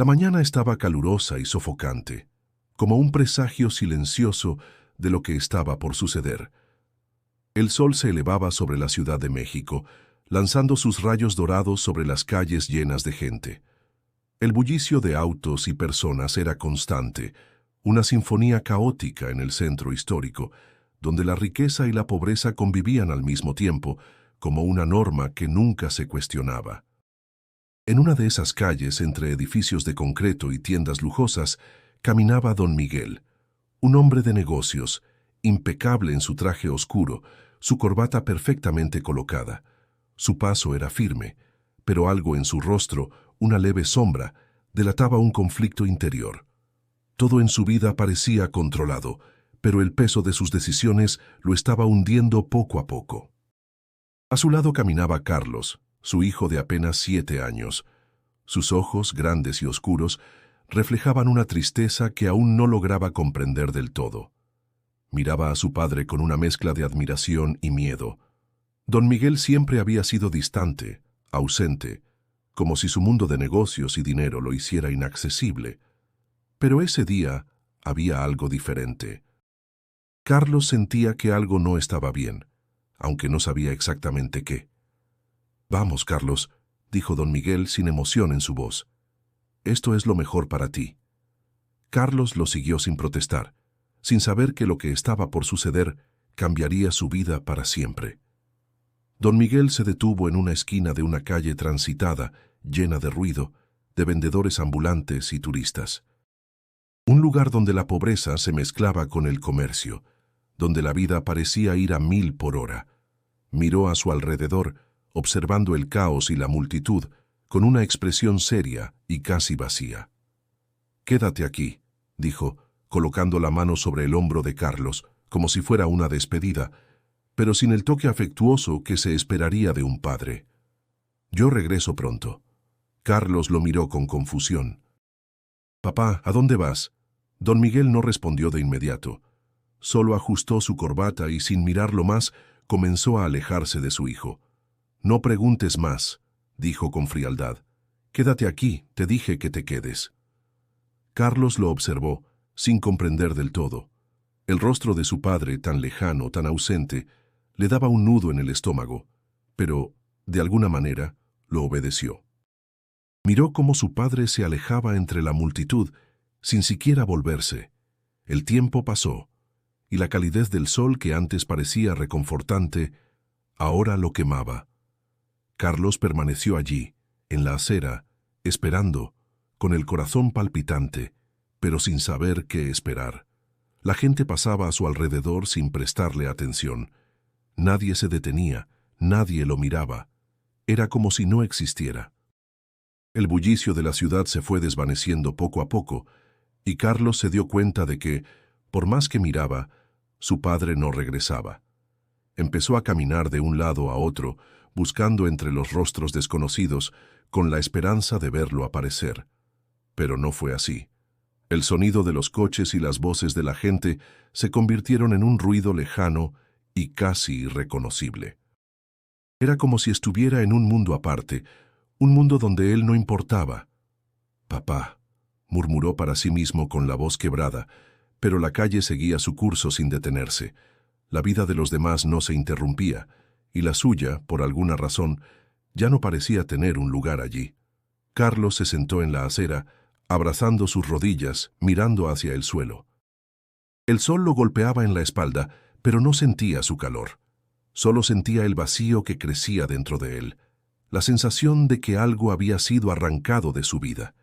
La mañana estaba calurosa y sofocante, como un presagio silencioso de lo que estaba por suceder. El sol se elevaba sobre la Ciudad de México, lanzando sus rayos dorados sobre las calles llenas de gente. El bullicio de autos y personas era constante, una sinfonía caótica en el centro histórico, donde la riqueza y la pobreza convivían al mismo tiempo, como una norma que nunca se cuestionaba. En una de esas calles, entre edificios de concreto y tiendas lujosas, caminaba don Miguel, un hombre de negocios, impecable en su traje oscuro, su corbata perfectamente colocada. Su paso era firme, pero algo en su rostro, una leve sombra, delataba un conflicto interior. Todo en su vida parecía controlado, pero el peso de sus decisiones lo estaba hundiendo poco a poco. A su lado caminaba Carlos, su hijo de apenas 7 años. Sus ojos, grandes y oscuros, reflejaban una tristeza que aún no lograba comprender del todo. Miraba a su padre con una mezcla de admiración y miedo. Don Miguel siempre había sido distante, ausente, como si su mundo de negocios y dinero lo hiciera inaccesible. Pero ese día había algo diferente. Carlos sentía que algo no estaba bien, aunque no sabía exactamente qué. «Vamos, Carlos», dijo don Miguel sin emoción en su voz. «Esto es lo mejor para ti». Carlos lo siguió sin protestar, sin saber que lo que estaba por suceder cambiaría su vida para siempre. Don Miguel se detuvo en una esquina de una calle transitada, llena de ruido, de vendedores ambulantes y turistas. Un lugar donde la pobreza se mezclaba con el comercio, donde la vida parecía ir a 1000 por hora. Miró a su alrededor, observando el caos y la multitud, con una expresión seria y casi vacía. «Quédate aquí», dijo, colocando la mano sobre el hombro de Carlos, como si fuera una despedida, pero sin el toque afectuoso que se esperaría de un padre. «Yo regreso pronto». Carlos lo miró con confusión. «Papá, ¿a dónde vas?» Don Miguel no respondió de inmediato. Solo ajustó su corbata y, sin mirarlo más, comenzó a alejarse de su hijo. «No preguntes más», dijo con frialdad. «Quédate aquí, te dije que te quedes». Carlos lo observó, sin comprender del todo. El rostro de su padre, tan lejano, tan ausente, le daba un nudo en el estómago, pero, de alguna manera, lo obedeció. Miró cómo su padre se alejaba entre la multitud, sin siquiera volverse. El tiempo pasó, y la calidez del sol que antes parecía reconfortante, ahora lo quemaba. Carlos permaneció allí, en la acera, esperando, con el corazón palpitante, pero sin saber qué esperar. La gente pasaba a su alrededor sin prestarle atención. Nadie se detenía, nadie lo miraba. Era como si no existiera. El bullicio de la ciudad se fue desvaneciendo poco a poco, y Carlos se dio cuenta de que, por más que miraba, su padre no regresaba. Empezó a caminar de un lado a otro, buscando entre los rostros desconocidos, con la esperanza de verlo aparecer. Pero no fue así. El sonido de los coches y las voces de la gente se convirtieron en un ruido lejano y casi irreconocible. Era como si estuviera en un mundo aparte, un mundo donde él no importaba. «Papá», murmuró para sí mismo con la voz quebrada, pero la calle seguía su curso sin detenerse. La vida de los demás no se interrumpía, y la suya, por alguna razón, ya no parecía tener un lugar allí. Carlos se sentó en la acera, abrazando sus rodillas, mirando hacia el suelo. El sol lo golpeaba en la espalda, pero no sentía su calor. Solo sentía el vacío que crecía dentro de él, la sensación de que algo había sido arrancado de su vida.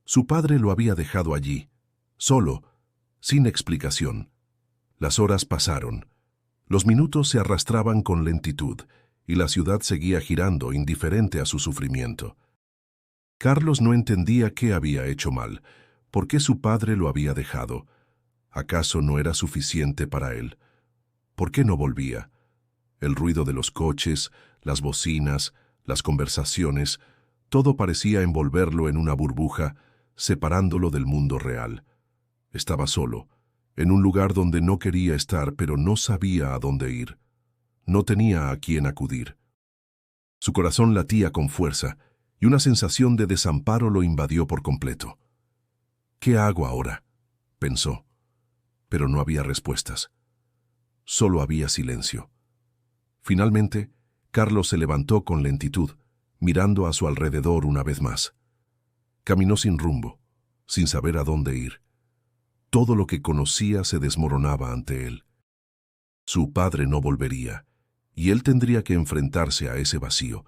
Su padre lo había dejado allí, solo, sin explicación. Las horas pasaron. Los minutos se arrastraban con lentitud, y la ciudad seguía girando indiferente a su sufrimiento. Carlos no entendía qué había hecho mal, por qué su padre lo había dejado. ¿Acaso no era suficiente para él? ¿Por qué no volvía? El ruido de los coches, las bocinas, las conversaciones, todo parecía envolverlo en una burbuja, separándolo del mundo real. Estaba solo, en un lugar donde no quería estar, pero no sabía a dónde ir. No tenía a quién acudir. Su corazón latía con fuerza, y una sensación de desamparo lo invadió por completo. ¿Qué hago ahora?, pensó, pero no había respuestas. Solo había silencio. Finalmente, Carlos se levantó con lentitud, mirando a su alrededor una vez más. Caminó sin rumbo, sin saber a dónde ir. Todo lo que conocía se desmoronaba ante él. Su padre no volvería, y él tendría que enfrentarse a ese vacío,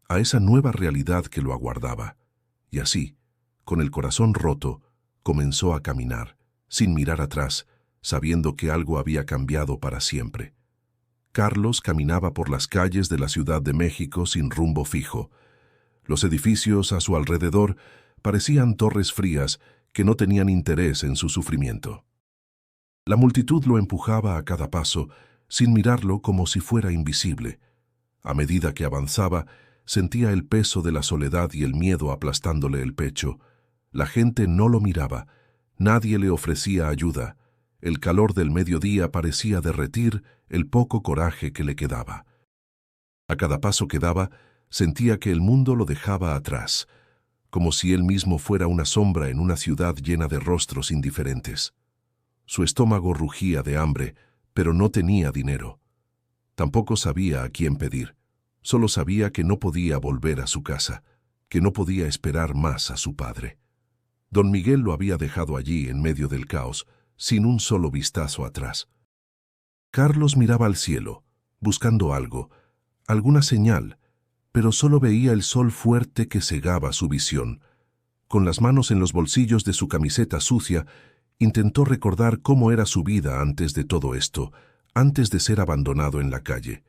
a esa nueva realidad que lo aguardaba. Y así, con el corazón roto, comenzó a caminar, sin mirar atrás, sabiendo que algo había cambiado para siempre. Carlos caminaba por las calles de la Ciudad de México sin rumbo fijo. Los edificios a su alrededor parecían torres frías que no tenían interés en su sufrimiento. La multitud lo empujaba a cada paso, sin mirarlo, como si fuera invisible. A medida que avanzaba, sentía el peso de la soledad y el miedo aplastándole el pecho. La gente no lo miraba, nadie le ofrecía ayuda. El calor del mediodía parecía derretir el poco coraje que le quedaba. A cada paso que daba, sentía que el mundo lo dejaba atrás, como si él mismo fuera una sombra en una ciudad llena de rostros indiferentes. Su estómago rugía de hambre, pero no tenía dinero. Tampoco sabía a quién pedir. Solo sabía que no podía volver a su casa, que no podía esperar más a su padre. Don Miguel lo había dejado allí en medio del caos, sin un solo vistazo atrás. Carlos miraba al cielo, buscando algo, alguna señal, pero solo veía el sol fuerte que cegaba su visión. Con las manos en los bolsillos de su camiseta sucia, intentó recordar cómo era su vida antes de todo esto, antes de ser abandonado en la calle.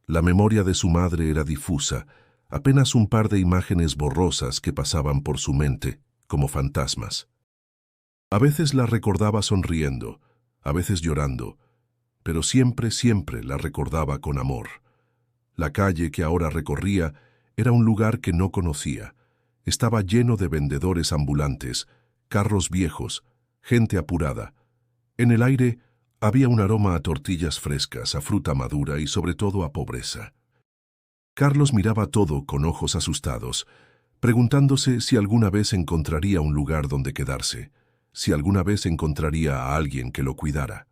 La memoria de su madre era difusa, apenas un par de imágenes borrosas que pasaban por su mente, como fantasmas. A veces la recordaba sonriendo, a veces llorando, pero siempre, siempre la recordaba con amor. La calle que ahora recorría era un lugar que no conocía. Estaba lleno de vendedores ambulantes, carros viejos, gente apurada. En el aire había un aroma a tortillas frescas, a fruta madura y sobre todo a pobreza. Carlos miraba todo con ojos asustados, preguntándose si alguna vez encontraría un lugar donde quedarse, si alguna vez encontraría a alguien que lo cuidara.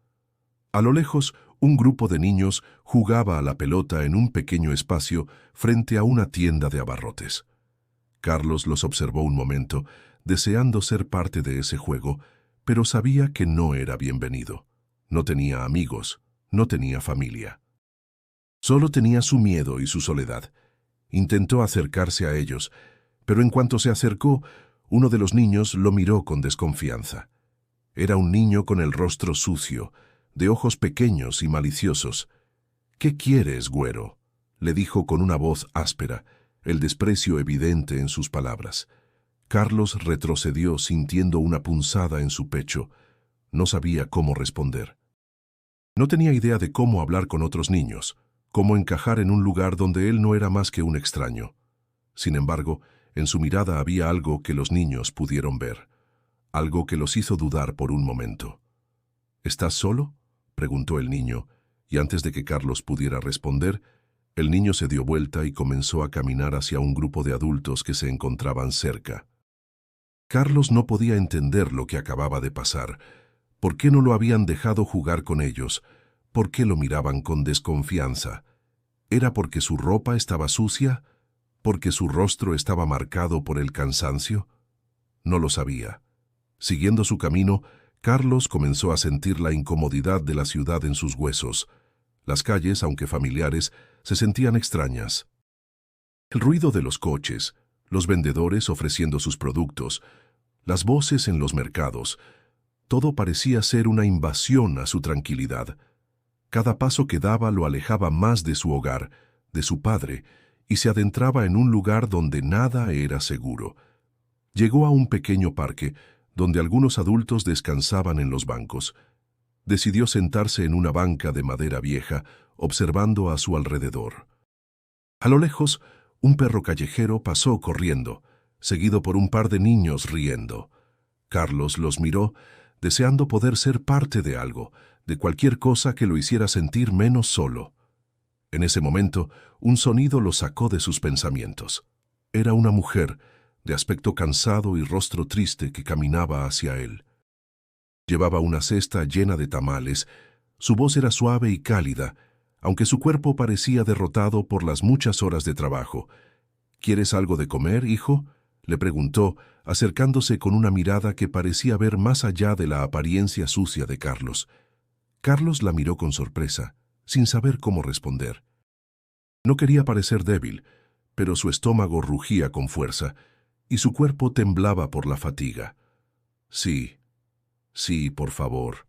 A lo lejos, un grupo de niños jugaba a la pelota en un pequeño espacio frente a una tienda de abarrotes. Carlos los observó un momento, deseando ser parte de ese juego, pero sabía que no era bienvenido. No tenía amigos, no tenía familia. Solo tenía su miedo y su soledad. Intentó acercarse a ellos, pero en cuanto se acercó, uno de los niños lo miró con desconfianza. Era un niño con el rostro sucio, de ojos pequeños y maliciosos. «¿Qué quieres, güero?», le dijo con una voz áspera, el desprecio evidente en sus palabras. Carlos retrocedió sintiendo una punzada en su pecho. No sabía cómo responder. No tenía idea de cómo hablar con otros niños, cómo encajar en un lugar donde él no era más que un extraño. Sin embargo, en su mirada había algo que los niños pudieron ver, algo que los hizo dudar por un momento. «¿Estás solo?», preguntó el niño, y antes de que Carlos pudiera responder, el niño se dio vuelta y comenzó a caminar hacia un grupo de adultos que se encontraban cerca. Carlos no podía entender lo que acababa de pasar. ¿Por qué no lo habían dejado jugar con ellos? ¿Por qué lo miraban con desconfianza? ¿Era porque su ropa estaba sucia? ¿Porque su rostro estaba marcado por el cansancio? No lo sabía. Siguiendo su camino, Carlos comenzó a sentir la incomodidad de la ciudad en sus huesos. Las calles, aunque familiares, se sentían extrañas. El ruido de los coches, los vendedores ofreciendo sus productos, las voces en los mercados, todo parecía ser una invasión a su tranquilidad. Cada paso que daba lo alejaba más de su hogar, de su padre, y se adentraba en un lugar donde nada era seguro. Llegó a un pequeño parque, donde algunos adultos descansaban en los bancos. Decidió sentarse en una banca de madera vieja, observando a su alrededor. A lo lejos, un perro callejero pasó corriendo, seguido por un par de niños riendo. Carlos los miró, deseando poder ser parte de algo, de cualquier cosa que lo hiciera sentir menos solo. En ese momento, un sonido lo sacó de sus pensamientos. Era una mujer, de aspecto cansado y rostro triste, que caminaba hacia él. Llevaba una cesta llena de tamales, su voz era suave y cálida, aunque su cuerpo parecía derrotado por las muchas horas de trabajo. ¿Quieres algo de comer, hijo?, le preguntó, acercándose con una mirada que parecía ver más allá de la apariencia sucia de Carlos. Carlos la miró con sorpresa, sin saber cómo responder. No quería parecer débil, pero su estómago rugía con fuerza y su cuerpo temblaba por la fatiga. Sí, sí, por favor,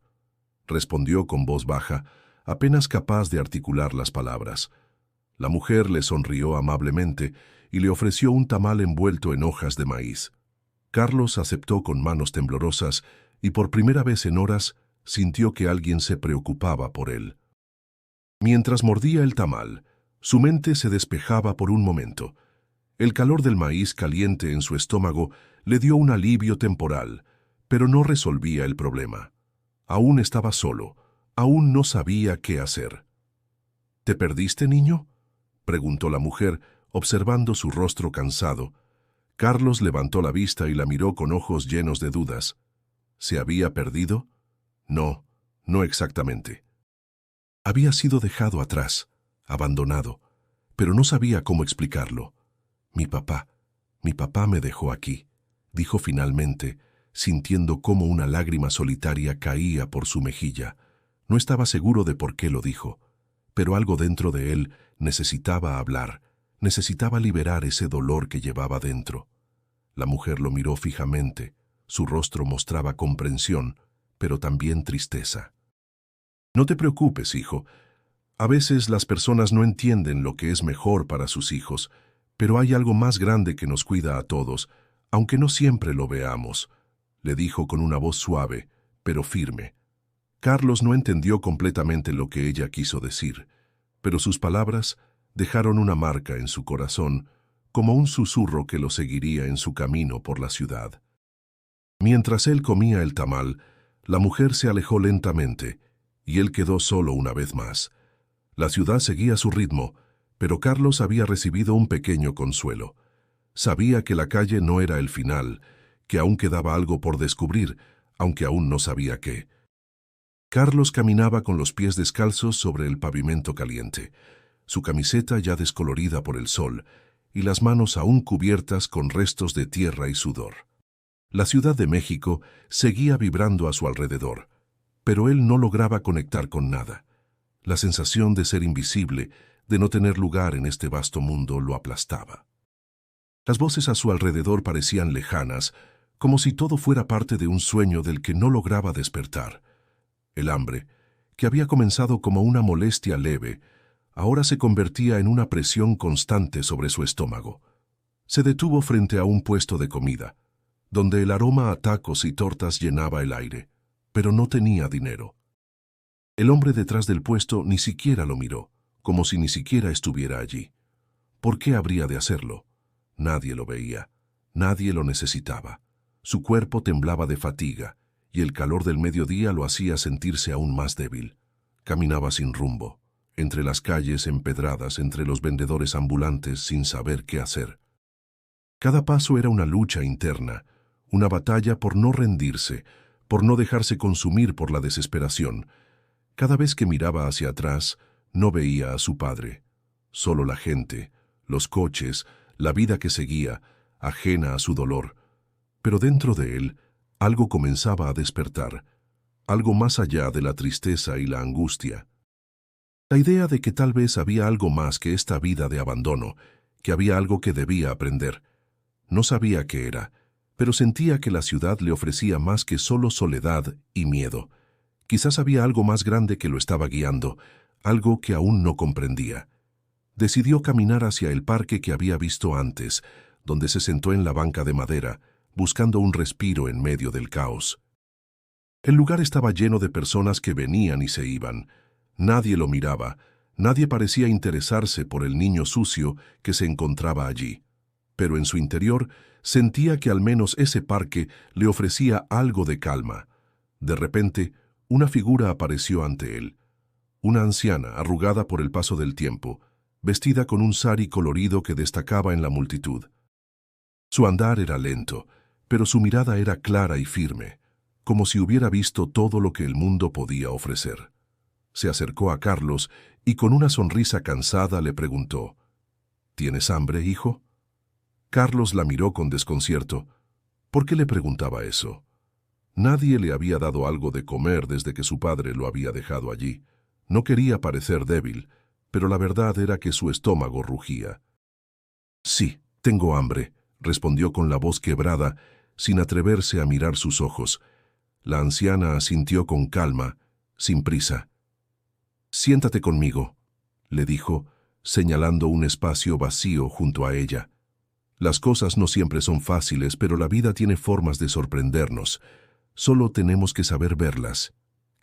respondió con voz baja, apenas capaz de articular las palabras. La mujer le sonrió amablemente y le ofreció un tamal envuelto en hojas de maíz. Carlos aceptó con manos temblorosas y por primera vez en horas sintió que alguien se preocupaba por él. Mientras mordía el tamal, su mente se despejaba por un momento. El calor del maíz caliente en su estómago le dio un alivio temporal, pero no resolvía el problema. Aún estaba solo, aún no sabía qué hacer. ¿Te perdiste, niño?, preguntó la mujer, observando su rostro cansado. Carlos levantó la vista y la miró con ojos llenos de dudas. ¿Se había perdido? No, no exactamente. Había sido dejado atrás, abandonado, pero no sabía cómo explicarlo. Mi papá me dejó aquí, dijo finalmente, sintiendo cómo una lágrima solitaria caía por su mejilla. No estaba seguro de por qué lo dijo, pero algo dentro de él necesitaba hablar, necesitaba liberar ese dolor que llevaba dentro. La mujer lo miró fijamente, su rostro mostraba comprensión, pero también tristeza. No te preocupes, hijo. A veces las personas no entienden lo que es mejor para sus hijos, pero hay algo más grande que nos cuida a todos, aunque no siempre lo veamos, le dijo con una voz suave, pero firme. Carlos no entendió completamente lo que ella quiso decir, pero sus palabras dejaron una marca en su corazón, como un susurro que lo seguiría en su camino por la ciudad. Mientras él comía el tamal, la mujer se alejó lentamente, y él quedó solo una vez más. La ciudad seguía su ritmo, pero Carlos había recibido un pequeño consuelo. Sabía que la calle no era el final, que aún quedaba algo por descubrir, aunque aún no sabía qué. Carlos caminaba con los pies descalzos sobre el pavimento caliente, su camiseta ya descolorida por el sol, y las manos aún cubiertas con restos de tierra y sudor. La Ciudad de México seguía vibrando a su alrededor, pero él no lograba conectar con nada. La sensación de ser invisible, de no tener lugar en este vasto mundo, lo aplastaba. Las voces a su alrededor parecían lejanas, como si todo fuera parte de un sueño del que no lograba despertar. El hambre, que había comenzado como una molestia leve, ahora se convertía en una presión constante sobre su estómago. Se detuvo frente a un puesto de comida, donde el aroma a tacos y tortas llenaba el aire, pero no tenía dinero. El hombre detrás del puesto ni siquiera lo miró, como si ni siquiera estuviera allí. ¿Por qué habría de hacerlo? Nadie lo veía, nadie lo necesitaba. Su cuerpo temblaba de fatiga, y el calor del mediodía lo hacía sentirse aún más débil. Caminaba sin rumbo, entre las calles empedradas, entre los vendedores ambulantes, sin saber qué hacer. Cada paso era una lucha interna, una batalla por no rendirse, por no dejarse consumir por la desesperación. Cada vez que miraba hacia atrás, no veía a su padre. Solo la gente, los coches, la vida que seguía, ajena a su dolor. Pero dentro de él, algo comenzaba a despertar, algo más allá de la tristeza y la angustia. La idea de que tal vez había algo más que esta vida de abandono, que había algo que debía aprender. No sabía qué era, pero sentía que la ciudad le ofrecía más que solo soledad y miedo. Quizás había algo más grande que lo estaba guiando, algo que aún no comprendía. Decidió caminar hacia el parque que había visto antes, donde se sentó en la banca de madera, buscando un respiro en medio del caos. El lugar estaba lleno de personas que venían y se iban. Nadie lo miraba, nadie parecía interesarse por el niño sucio que se encontraba allí. Pero en su interior sentía que al menos ese parque le ofrecía algo de calma. De repente, una figura apareció ante él. Una anciana, arrugada por el paso del tiempo, vestida con un sari colorido que destacaba en la multitud. Su andar era lento, pero su mirada era clara y firme, como si hubiera visto todo lo que el mundo podía ofrecer. Se acercó a Carlos y con una sonrisa cansada le preguntó: ¿Tienes hambre, hijo? Carlos la miró con desconcierto. ¿Por qué le preguntaba eso? Nadie le había dado algo de comer desde que su padre lo había dejado allí. No quería parecer débil, pero la verdad era que su estómago rugía. Sí, tengo hambre, respondió con la voz quebrada, sin atreverse a mirar sus ojos. La anciana asintió con calma, sin prisa. Siéntate conmigo, le dijo, señalando un espacio vacío junto a ella. Las cosas no siempre son fáciles, pero la vida tiene formas de sorprendernos. Solo tenemos que saber verlas.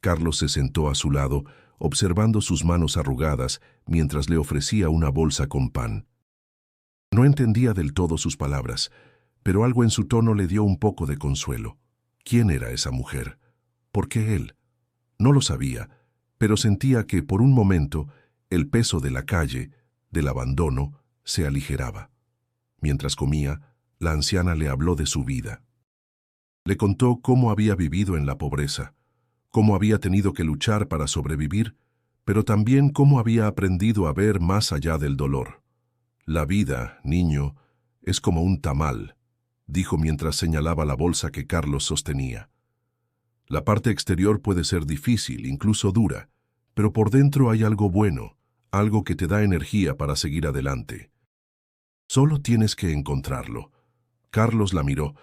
Carlos se sentó a su lado, observando sus manos arrugadas, mientras le ofrecía una bolsa con pan. No entendía del todo sus palabras, pero algo en su tono le dio un poco de consuelo. ¿Quién era esa mujer? ¿Por qué él? No lo sabía, pero sentía que, por un momento, el peso de la calle, del abandono, se aligeraba. Mientras comía, la anciana le habló de su vida. Le contó cómo había vivido en la pobreza, cómo había tenido que luchar para sobrevivir, pero también cómo había aprendido a ver más allá del dolor. La vida, niño, es como un tamal, dijo mientras señalaba la bolsa que Carlos sostenía. La parte exterior puede ser difícil, incluso dura, pero por dentro hay algo bueno, algo que te da energía para seguir adelante. Solo tienes que encontrarlo. Carlos la miró,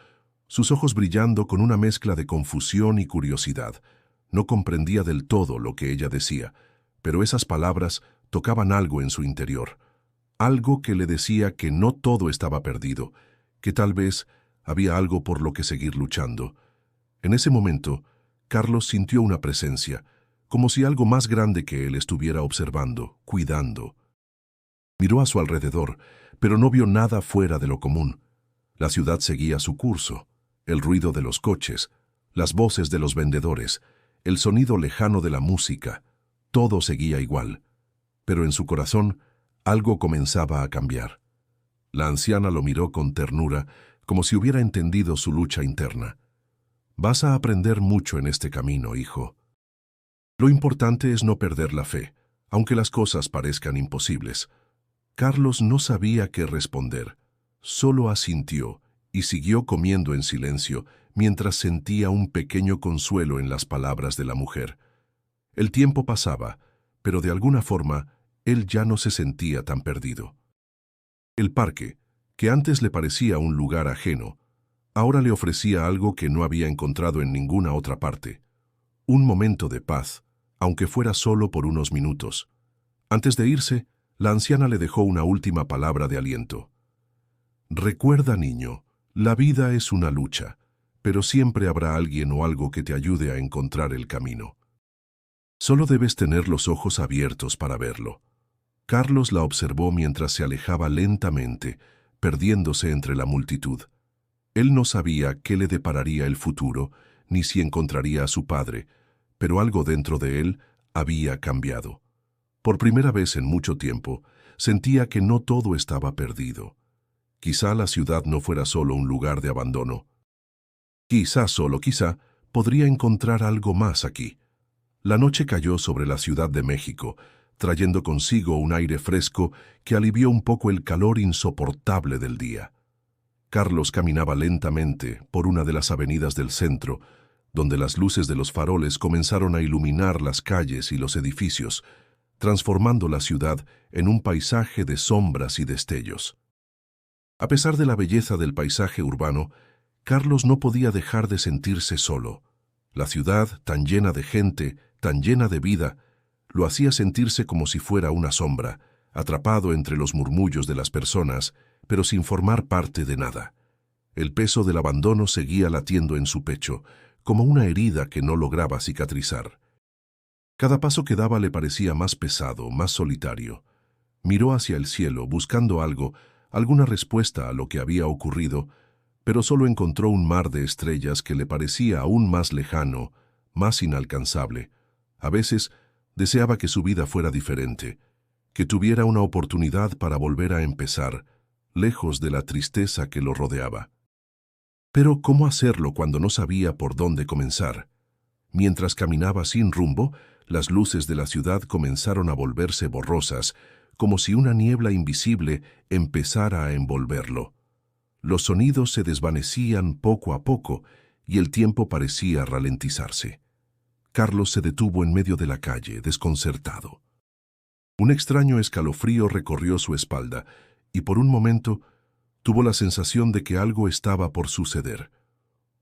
sus ojos brillando con una mezcla de confusión y curiosidad. No comprendía del todo lo que ella decía, pero esas palabras tocaban algo en su interior. Algo que le decía que no todo estaba perdido, que tal vez había algo por lo que seguir luchando. En ese momento, Carlos sintió una presencia, como si algo más grande que él estuviera observando, cuidando. Miró a su alrededor, pero no vio nada fuera de lo común. La ciudad seguía su curso, el ruido de los coches, las voces de los vendedores, el sonido lejano de la música, todo seguía igual. Pero en su corazón, algo comenzaba a cambiar. La anciana lo miró con ternura, como si hubiera entendido su lucha interna. Vas a aprender mucho en este camino, hijo. Lo importante es no perder la fe, aunque las cosas parezcan imposibles. Carlos no sabía qué responder. Solo asintió y siguió comiendo en silencio mientras sentía un pequeño consuelo en las palabras de la mujer. El tiempo pasaba, pero de alguna forma él ya no se sentía tan perdido. El parque, que antes le parecía un lugar ajeno, ahora le ofrecía algo que no había encontrado en ninguna otra parte. Un momento de paz, aunque fuera solo por unos minutos. Antes de irse, la anciana le dejó una última palabra de aliento. Recuerda, niño, la vida es una lucha, pero siempre habrá alguien o algo que te ayude a encontrar el camino. Solo debes tener los ojos abiertos para verlo. Carlos la observó mientras se alejaba lentamente, perdiéndose entre la multitud. Él no sabía qué le depararía el futuro, ni si encontraría a su padre, pero algo dentro de él había cambiado. Por primera vez en mucho tiempo, sentía que no todo estaba perdido. Quizá la ciudad no fuera solo un lugar de abandono. Solo quizá, podría encontrar algo más aquí. La noche cayó sobre la Ciudad de México, trayendo consigo un aire fresco que alivió un poco el calor insoportable del día. Carlos caminaba lentamente por una de las avenidas del centro, donde las luces de los faroles comenzaron a iluminar las calles y los edificios, transformando la ciudad en un paisaje de sombras y destellos. A pesar de la belleza del paisaje urbano, Carlos no podía dejar de sentirse solo. La ciudad, tan llena de gente, tan llena de vida, lo hacía sentirse como si fuera una sombra, atrapado entre los murmullos de las personas, pero sin formar parte de nada. El peso del abandono seguía latiendo en su pecho, como una herida que no lograba cicatrizar. Cada paso que daba le parecía más pesado, más solitario. Miró hacia el cielo, buscando algo, alguna respuesta a lo que había ocurrido, pero solo encontró un mar de estrellas que le parecía aún más lejano, más inalcanzable. A veces deseaba que su vida fuera diferente, que tuviera una oportunidad para volver a empezar, lejos de la tristeza que lo rodeaba. Pero ¿cómo hacerlo cuando no sabía por dónde comenzar? Mientras caminaba sin rumbo, las luces de la ciudad comenzaron a volverse borrosas, como si una niebla invisible empezara a envolverlo. Los sonidos se desvanecían poco a poco y el tiempo parecía ralentizarse. Carlos se detuvo en medio de la calle, desconcertado. Un extraño escalofrío recorrió su espalda y por un momento tuvo la sensación de que algo estaba por suceder.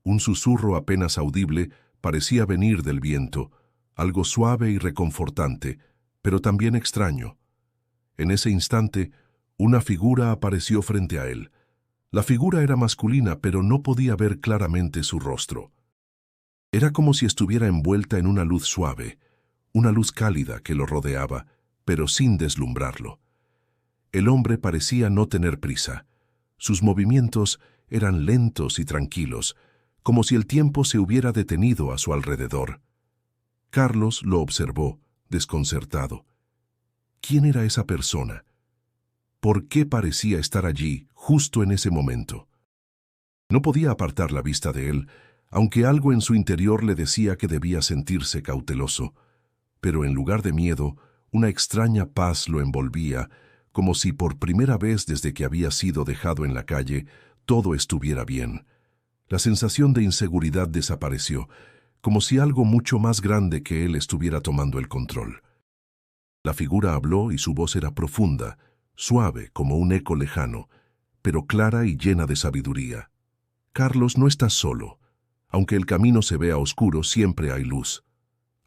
Un susurro apenas audible parecía venir del viento, algo suave y reconfortante, pero también extraño. En ese instante, una figura apareció frente a él. La figura era masculina, pero no podía ver claramente su rostro. Era como si estuviera envuelta en una luz suave, una luz cálida que lo rodeaba, pero sin deslumbrarlo. El hombre parecía no tener prisa. Sus movimientos eran lentos y tranquilos, como si el tiempo se hubiera detenido a su alrededor. Carlos lo observó, desconcertado. ¿Quién era esa persona? ¿Por qué parecía estar allí, justo en ese momento? No podía apartar la vista de él, aunque algo en su interior le decía que debía sentirse cauteloso. Pero en lugar de miedo, una extraña paz lo envolvía, como si por primera vez desde que había sido dejado en la calle, todo estuviera bien. La sensación de inseguridad desapareció, como si algo mucho más grande que él estuviera tomando el control. La figura habló y su voz era profunda, suave como un eco lejano, pero clara y llena de sabiduría. Carlos, no estás solo. Aunque el camino se vea oscuro, siempre hay luz.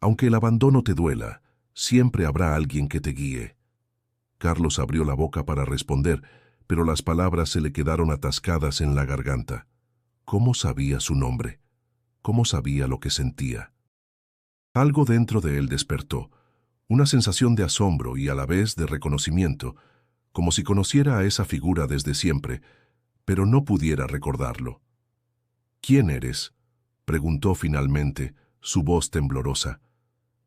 Aunque el abandono te duela, siempre habrá alguien que te guíe. Carlos abrió la boca para responder, pero las palabras se le quedaron atascadas en la garganta. ¿Cómo sabía su nombre? ¿Cómo sabía lo que sentía? Algo dentro de él despertó, una sensación de asombro y a la vez de reconocimiento, como si conociera a esa figura desde siempre, pero no pudiera recordarlo. ¿Quién eres?, preguntó finalmente, su voz temblorosa.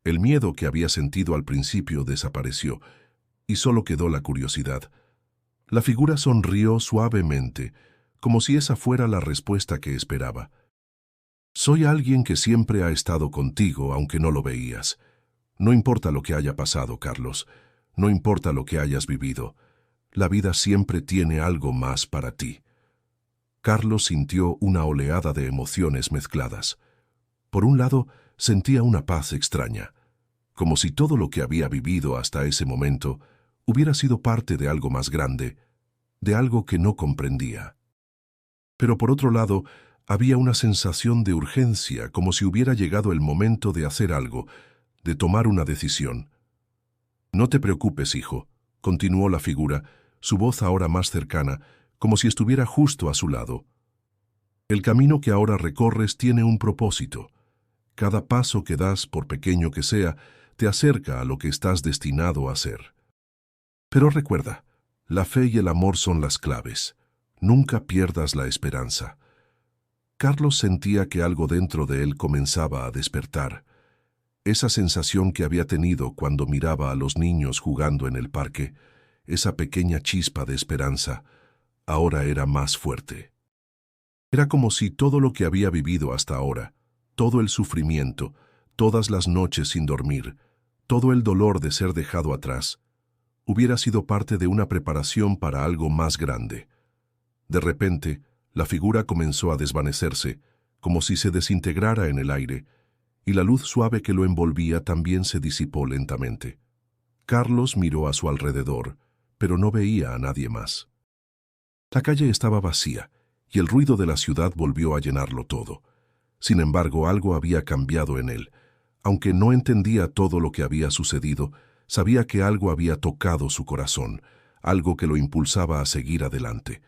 El miedo que había sentido al principio desapareció, y solo quedó la curiosidad. La figura sonrió suavemente, como si esa fuera la respuesta que esperaba. Soy alguien que siempre ha estado contigo, aunque no lo veías. No importa lo que haya pasado, Carlos. No importa lo que hayas vivido. La vida siempre tiene algo más para ti. Carlos sintió una oleada de emociones mezcladas. Por un lado, sentía una paz extraña, como si todo lo que había vivido hasta ese momento hubiera sido parte de algo más grande, de algo que no comprendía. Pero por otro lado, había una sensación de urgencia, como si hubiera llegado el momento de hacer algo, de tomar una decisión. No te preocupes, hijo, continuó la figura, su voz ahora más cercana, como si estuviera justo a su lado. El camino que ahora recorres tiene un propósito. Cada paso que das, por pequeño que sea, te acerca a lo que estás destinado a ser. Pero recuerda, la fe y el amor son las claves. Nunca pierdas la esperanza. Carlos sentía que algo dentro de él comenzaba a despertar. Esa sensación que había tenido cuando miraba a los niños jugando en el parque, esa pequeña chispa de esperanza, ahora era más fuerte. Era como si todo lo que había vivido hasta ahora, todo el sufrimiento, todas las noches sin dormir, todo el dolor de ser dejado atrás, hubiera sido parte de una preparación para algo más grande. De repente, la figura comenzó a desvanecerse, como si se desintegrara en el aire, y la luz suave que lo envolvía también se disipó lentamente. Carlos miró a su alrededor, pero no veía a nadie más. La calle estaba vacía, y el ruido de la ciudad volvió a llenarlo todo. Sin embargo, algo había cambiado en él. Aunque no entendía todo lo que había sucedido, sabía que algo había tocado su corazón, algo que lo impulsaba a seguir adelante.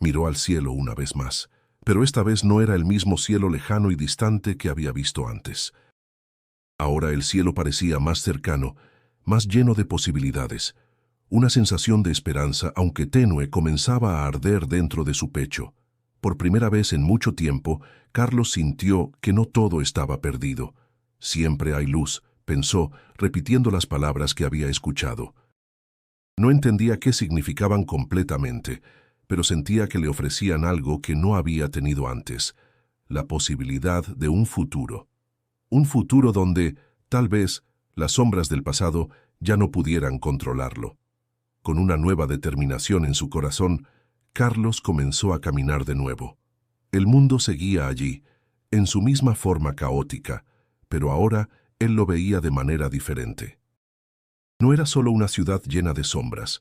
Miró al cielo una vez más, pero esta vez no era el mismo cielo lejano y distante que había visto antes. Ahora el cielo parecía más cercano, más lleno de posibilidades. Una sensación de esperanza, aunque tenue, comenzaba a arder dentro de su pecho. Por primera vez en mucho tiempo, Carlos sintió que no todo estaba perdido. Siempre hay luz, pensó, repitiendo las palabras que había escuchado. No entendía qué significaban completamente, pero sentía que le ofrecían algo que no había tenido antes, la posibilidad de un futuro. Un futuro donde, tal vez, las sombras del pasado ya no pudieran controlarlo. Con una nueva determinación en su corazón, Carlos comenzó a caminar de nuevo. El mundo seguía allí, en su misma forma caótica, pero ahora él lo veía de manera diferente. No era solo una ciudad llena de sombras,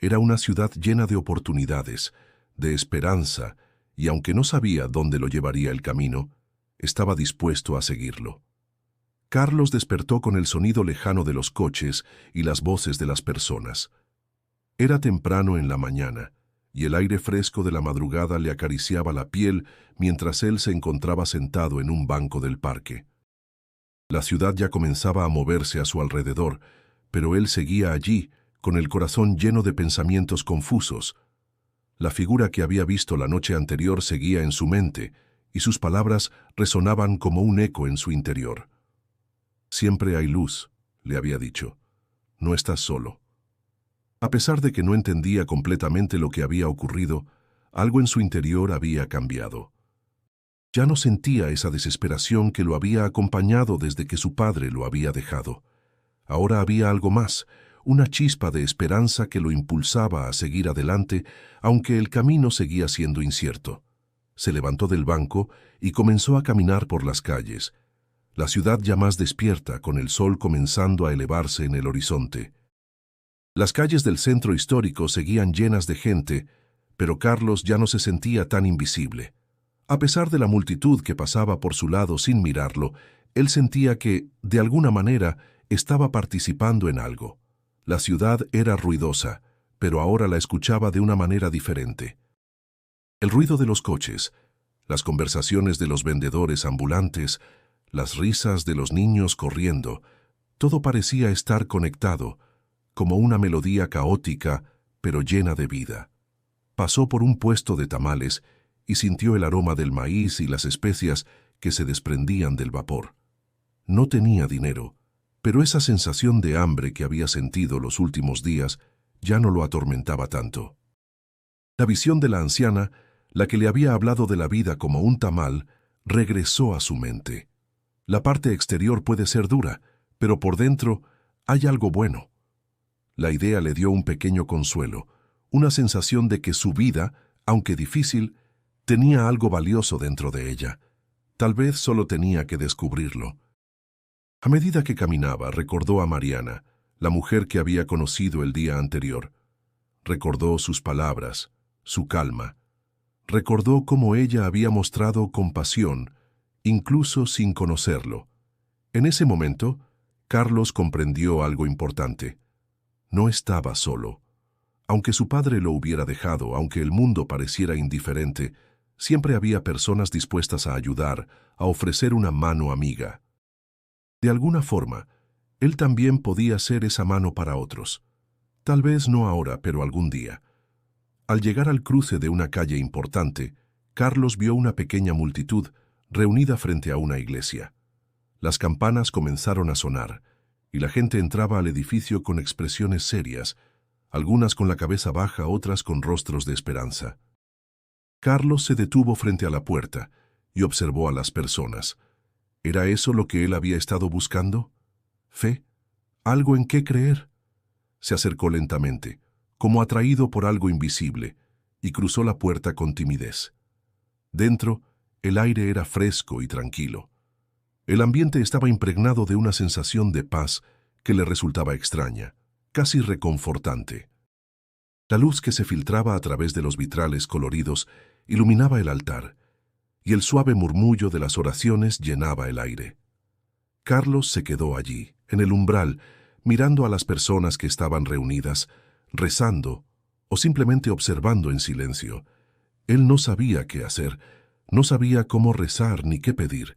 era una ciudad llena de oportunidades, de esperanza, y aunque no sabía dónde lo llevaría el camino, estaba dispuesto a seguirlo. Carlos despertó con el sonido lejano de los coches y las voces de las personas. Era temprano en la mañana, y el aire fresco de la madrugada le acariciaba la piel mientras él se encontraba sentado en un banco del parque. La ciudad ya comenzaba a moverse a su alrededor, pero él seguía allí, con el corazón lleno de pensamientos confusos. La figura que había visto la noche anterior seguía en su mente, y sus palabras resonaban como un eco en su interior. «Siempre hay luz», le había dicho. «No estás solo». A pesar de que no entendía completamente lo que había ocurrido, algo en su interior había cambiado. Ya no sentía esa desesperación que lo había acompañado desde que su padre lo había dejado. Ahora había algo más, una chispa de esperanza que lo impulsaba a seguir adelante, aunque el camino seguía siendo incierto. Se levantó del banco y comenzó a caminar por las calles. La ciudad ya más despierta, con el sol comenzando a elevarse en el horizonte. Las calles del centro histórico seguían llenas de gente, pero Carlos ya no se sentía tan invisible. A pesar de la multitud que pasaba por su lado sin mirarlo, él sentía que, de alguna manera, estaba participando en algo. La ciudad era ruidosa, pero ahora la escuchaba de una manera diferente. El ruido de los coches, las conversaciones de los vendedores ambulantes, las risas de los niños corriendo, todo parecía estar conectado, como una melodía caótica, pero llena de vida. Pasó por un puesto de tamales y sintió el aroma del maíz y las especias que se desprendían del vapor. No tenía dinero, pero esa sensación de hambre que había sentido los últimos días ya no lo atormentaba tanto. La visión de la anciana, la que le había hablado de la vida como un tamal, regresó a su mente. La parte exterior puede ser dura, pero por dentro hay algo bueno. La idea le dio un pequeño consuelo, una sensación de que su vida, aunque difícil, tenía algo valioso dentro de ella. Tal vez solo tenía que descubrirlo. A medida que caminaba, recordó a Mariana, la mujer que había conocido el día anterior. Recordó sus palabras, su calma. Recordó cómo ella había mostrado compasión, incluso sin conocerlo. En ese momento, Carlos comprendió algo importante. No estaba solo. Aunque su padre lo hubiera dejado, aunque el mundo pareciera indiferente, siempre había personas dispuestas a ayudar, a ofrecer una mano amiga. De alguna forma, él también podía ser esa mano para otros. Tal vez no ahora, pero algún día. Al llegar al cruce de una calle importante, Carlos vio una pequeña multitud reunida frente a una iglesia. Las campanas comenzaron a sonar, y la gente entraba al edificio con expresiones serias, algunas con la cabeza baja, otras con rostros de esperanza. Carlos se detuvo frente a la puerta y observó a las personas. ¿Era eso lo que él había estado buscando? ¿Fe? ¿Algo en qué creer? Se acercó lentamente, como atraído por algo invisible, y cruzó la puerta con timidez. Dentro, el aire era fresco y tranquilo. El ambiente estaba impregnado de una sensación de paz que le resultaba extraña, casi reconfortante. La luz que se filtraba a través de los vitrales coloridos iluminaba el altar, y el suave murmullo de las oraciones llenaba el aire. Carlos se quedó allí, en el umbral, mirando a las personas que estaban reunidas, rezando o simplemente observando en silencio. Él no sabía qué hacer, no sabía cómo rezar ni qué pedir.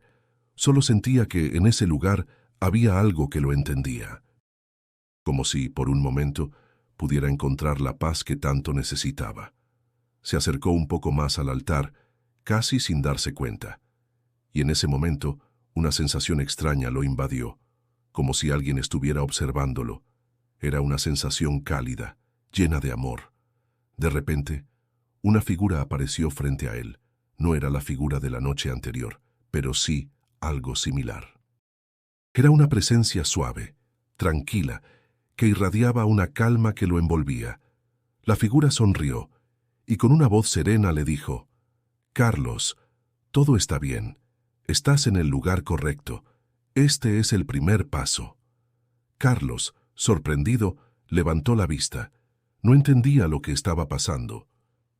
Solo sentía que en ese lugar había algo que lo entendía. Como si, por un momento, pudiera encontrar la paz que tanto necesitaba. Se acercó un poco más al altar, casi sin darse cuenta. Y en ese momento, una sensación extraña lo invadió, como si alguien estuviera observándolo. Era una sensación cálida, llena de amor. De repente, Una figura apareció frente a él. No era la figura de la noche anterior, pero sí algo similar. Era una presencia suave, tranquila, que irradiaba una calma que lo envolvía. La figura sonrió y con una voz serena le dijo: «Carlos, todo está bien. Estás en el lugar correcto. Este es el primer paso». Carlos, sorprendido, levantó la vista. No entendía lo que estaba pasando,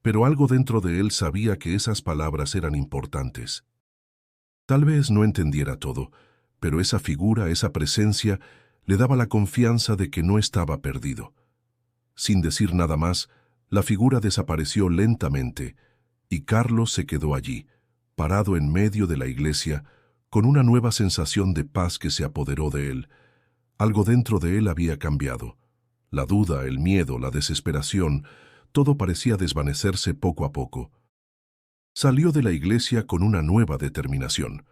pero algo dentro de él sabía que esas palabras eran importantes. Tal vez no entendiera todo, pero esa figura, esa presencia, le daba la confianza de que no estaba perdido. Sin decir nada más, la figura desapareció lentamente, y Carlos se quedó allí, parado en medio de la iglesia, con una nueva sensación de paz que se apoderó de él. Algo dentro de él había cambiado. La duda, el miedo, la desesperación, todo parecía desvanecerse poco a poco. Salió de la iglesia con una nueva determinación.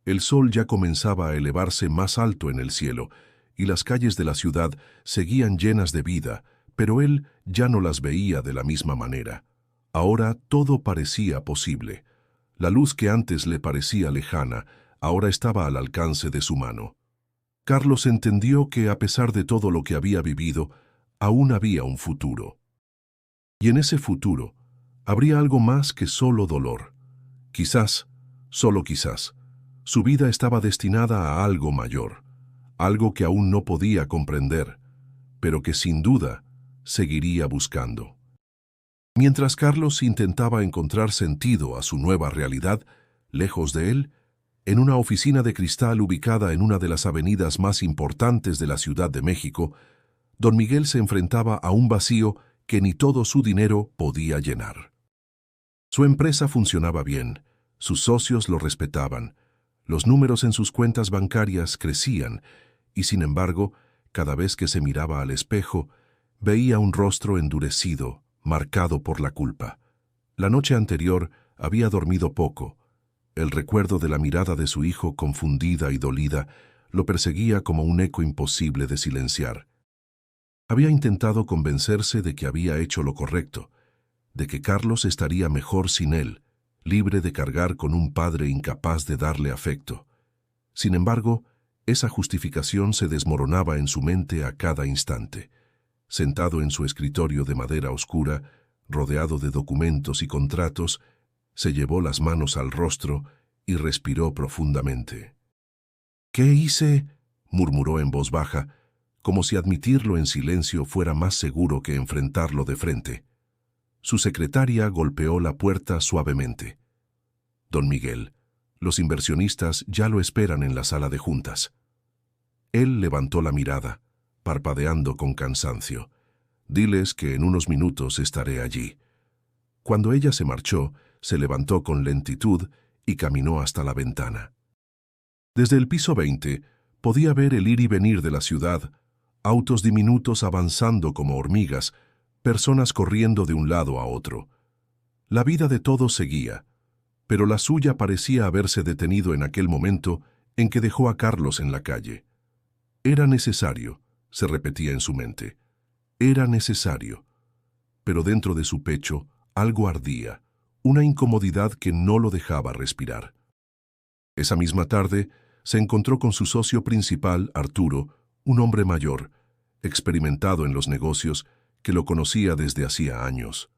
El sol ya comenzaba a elevarse más alto en el cielo, y las calles de la ciudad seguían llenas de vida, pero él ya no las veía de la misma manera. Ahora todo parecía posible. La luz que antes le parecía lejana, ahora estaba al alcance de su mano. Carlos entendió que, a pesar de todo lo que había vivido, aún había un futuro. Y en ese futuro habría algo más que solo dolor. Quizás, solo quizás, su vida estaba destinada a algo mayor, algo que aún no podía comprender, pero que sin duda seguiría buscando. Mientras Carlos intentaba encontrar sentido a su nueva realidad, lejos de él, en una oficina de cristal ubicada en una de las avenidas más importantes de la Ciudad de México, don Miguel se enfrentaba a un vacío que ni todo su dinero podía llenar. Su empresa funcionaba bien, sus socios lo respetaban, los números en sus cuentas bancarias crecían, y sin embargo, cada vez que se miraba al espejo, veía un rostro endurecido, marcado por la culpa. La noche anterior había dormido poco. El recuerdo de la mirada de su hijo, confundida y dolida, lo perseguía como un eco imposible de silenciar. Había intentado convencerse de que había hecho lo correcto, de que Carlos estaría mejor sin él, libre de cargar con un padre incapaz de darle afecto. Sin embargo, esa justificación se desmoronaba en su mente a cada instante. Sentado en su escritorio de madera oscura, rodeado de documentos y contratos, se llevó las manos al rostro y respiró profundamente. «¿Qué hice?», murmuró en voz baja, como si admitirlo en silencio fuera más seguro que enfrentarlo de frente. Su secretaria golpeó la puerta suavemente. «Don Miguel, los inversionistas ya lo esperan en la sala de juntas». Él levantó la mirada, parpadeando con cansancio. «Diles que en unos minutos estaré allí». Cuando ella se marchó, se levantó con lentitud y caminó hasta la ventana. Desde el piso 20 podía ver el ir y venir de la ciudad, autos diminutos avanzando como hormigas, personas corriendo de un lado a otro. La vida de todos seguía, pero la suya parecía haberse detenido en aquel momento en que dejó a Carlos en la calle. Era necesario, se repetía en su mente. Era necesario. Pero dentro de su pecho algo ardía, una incomodidad que no lo dejaba respirar. Esa misma tarde se encontró con su socio principal, Arturo, un hombre mayor, experimentado en los negocios, que lo conocía desde hacía años.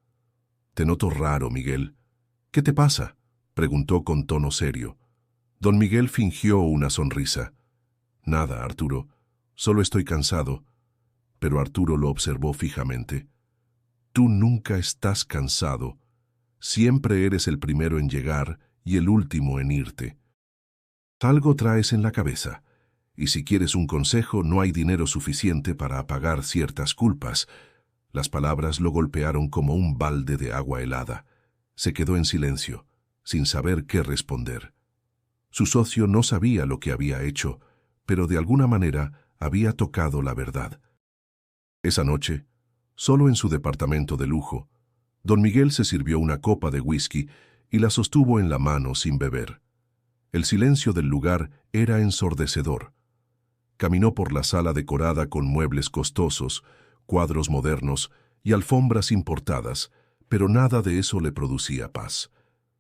«Te noto raro, Miguel». «¿Qué te pasa?», preguntó con tono serio. Don Miguel fingió una sonrisa. «Nada, Arturo, solo estoy cansado». Pero Arturo lo observó fijamente. «Tú nunca estás cansado. Siempre eres el primero en llegar y el último en irte. Algo traes en la cabeza, y si quieres un consejo, no hay dinero suficiente para apagar ciertas culpas». Las palabras lo golpearon como un balde de agua helada. Se quedó en silencio, sin saber qué responder. Su socio no sabía lo que había hecho, pero de alguna manera había tocado la verdad. Esa noche, solo en su departamento de lujo, don Miguel se sirvió una copa de whisky y la sostuvo en la mano sin beber. El silencio del lugar era ensordecedor. Caminó por la sala decorada con muebles costosos, cuadros modernos y alfombras importadas, pero nada de eso le producía paz.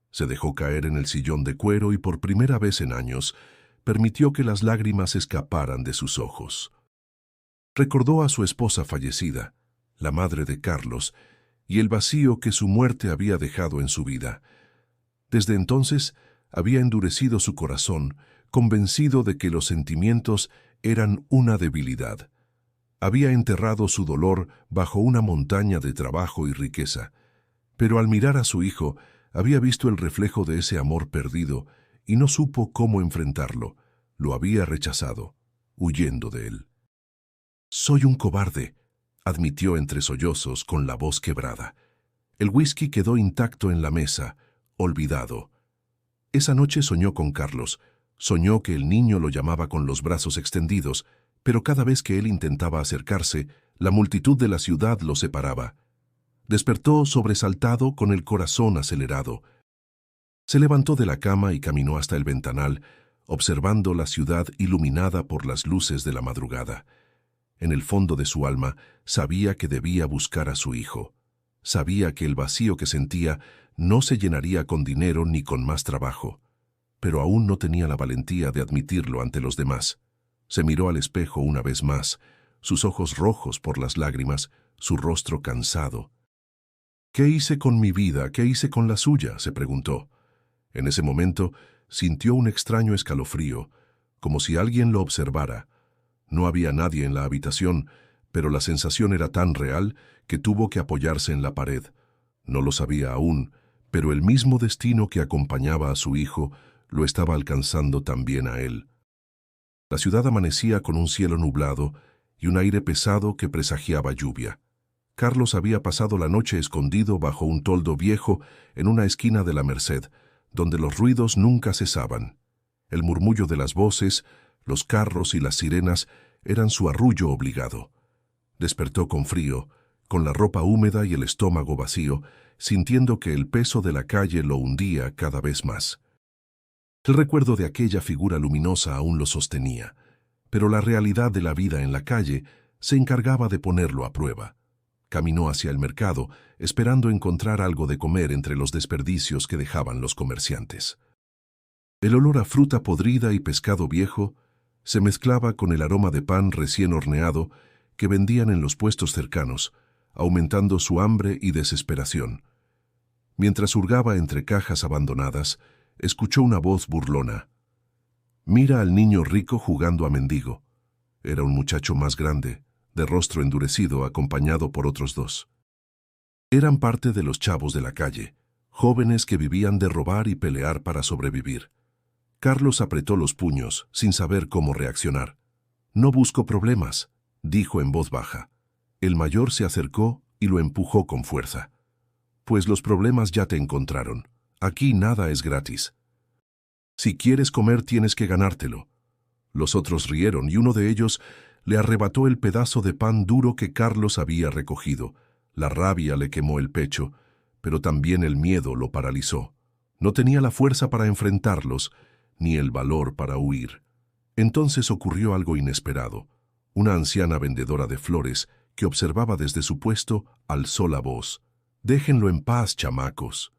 Se dejó caer en el sillón de cuero y por primera vez en años permitió que las lágrimas escaparan de sus ojos. Recordó a su esposa fallecida, la madre de Carlos, y el vacío que su muerte había dejado en su vida. Desde entonces había endurecido su corazón, convencido de que los sentimientos eran una debilidad. Había enterrado su dolor bajo una montaña de trabajo y riqueza, pero al mirar a su hijo había visto el reflejo de ese amor perdido y no supo cómo enfrentarlo. Lo había rechazado, huyendo de él. «Soy un cobarde», admitió entre sollozos con la voz quebrada. El whisky quedó intacto en la mesa, olvidado. Esa noche soñó con Carlos. Soñó que el niño lo llamaba con los brazos extendidos, pero cada vez que él intentaba acercarse, la multitud de la ciudad lo separaba. Despertó sobresaltado con el corazón acelerado. Se levantó de la cama y caminó hasta el ventanal, observando la ciudad iluminada por las luces de la madrugada. En el fondo de su alma sabía que debía buscar a su hijo. Sabía que el vacío que sentía no se llenaría con dinero ni con más trabajo, pero aún no tenía la valentía de admitirlo ante los demás. Se miró al espejo una vez más, sus ojos rojos por las lágrimas, su rostro cansado. «¿Qué hice con mi vida? ¿Qué hice con la suya?», se preguntó. En ese momento sintió un extraño escalofrío, como si alguien lo observara. No había nadie en la habitación, pero la sensación era tan real que tuvo que apoyarse en la pared. No lo sabía aún, pero el mismo destino que acompañaba a su hijo lo estaba alcanzando también a él. La ciudad amanecía con un cielo nublado y un aire pesado que presagiaba lluvia. Carlos había pasado la noche escondido bajo un toldo viejo en una esquina de la Merced, donde los ruidos nunca cesaban. El murmullo de las voces, los carros y las sirenas eran su arrullo obligado. Despertó con frío, con la ropa húmeda y el estómago vacío, sintiendo que el peso de la calle lo hundía cada vez más. El recuerdo de aquella figura luminosa aún lo sostenía, pero la realidad de la vida en la calle se encargaba de ponerlo a prueba. Caminó hacia el mercado, esperando encontrar algo de comer entre los desperdicios que dejaban los comerciantes. El olor a fruta podrida y pescado viejo se mezclaba con el aroma de pan recién horneado que vendían en los puestos cercanos, aumentando su hambre y desesperación. Mientras hurgaba entre cajas abandonadas, escuchó una voz burlona. «Mira al niño rico jugando a mendigo». Era un muchacho más grande, de rostro endurecido, acompañado por otros dos. Eran parte de los chavos de la calle, jóvenes que vivían de robar y pelear para sobrevivir. Carlos apretó los puños, sin saber cómo reaccionar. «No busco problemas», dijo en voz baja. El mayor se acercó y lo empujó con fuerza. «Pues los problemas ya te encontraron. Aquí nada es gratis. Si quieres comer tienes que ganártelo». Los otros rieron y uno de ellos le arrebató el pedazo de pan duro que Carlos había recogido. La rabia le quemó el pecho, pero también el miedo lo paralizó. No tenía la fuerza para enfrentarlos, ni el valor para huir. Entonces ocurrió algo inesperado. Una anciana vendedora de flores, que observaba desde su puesto, alzó la voz. «Déjenlo en paz, chamacos.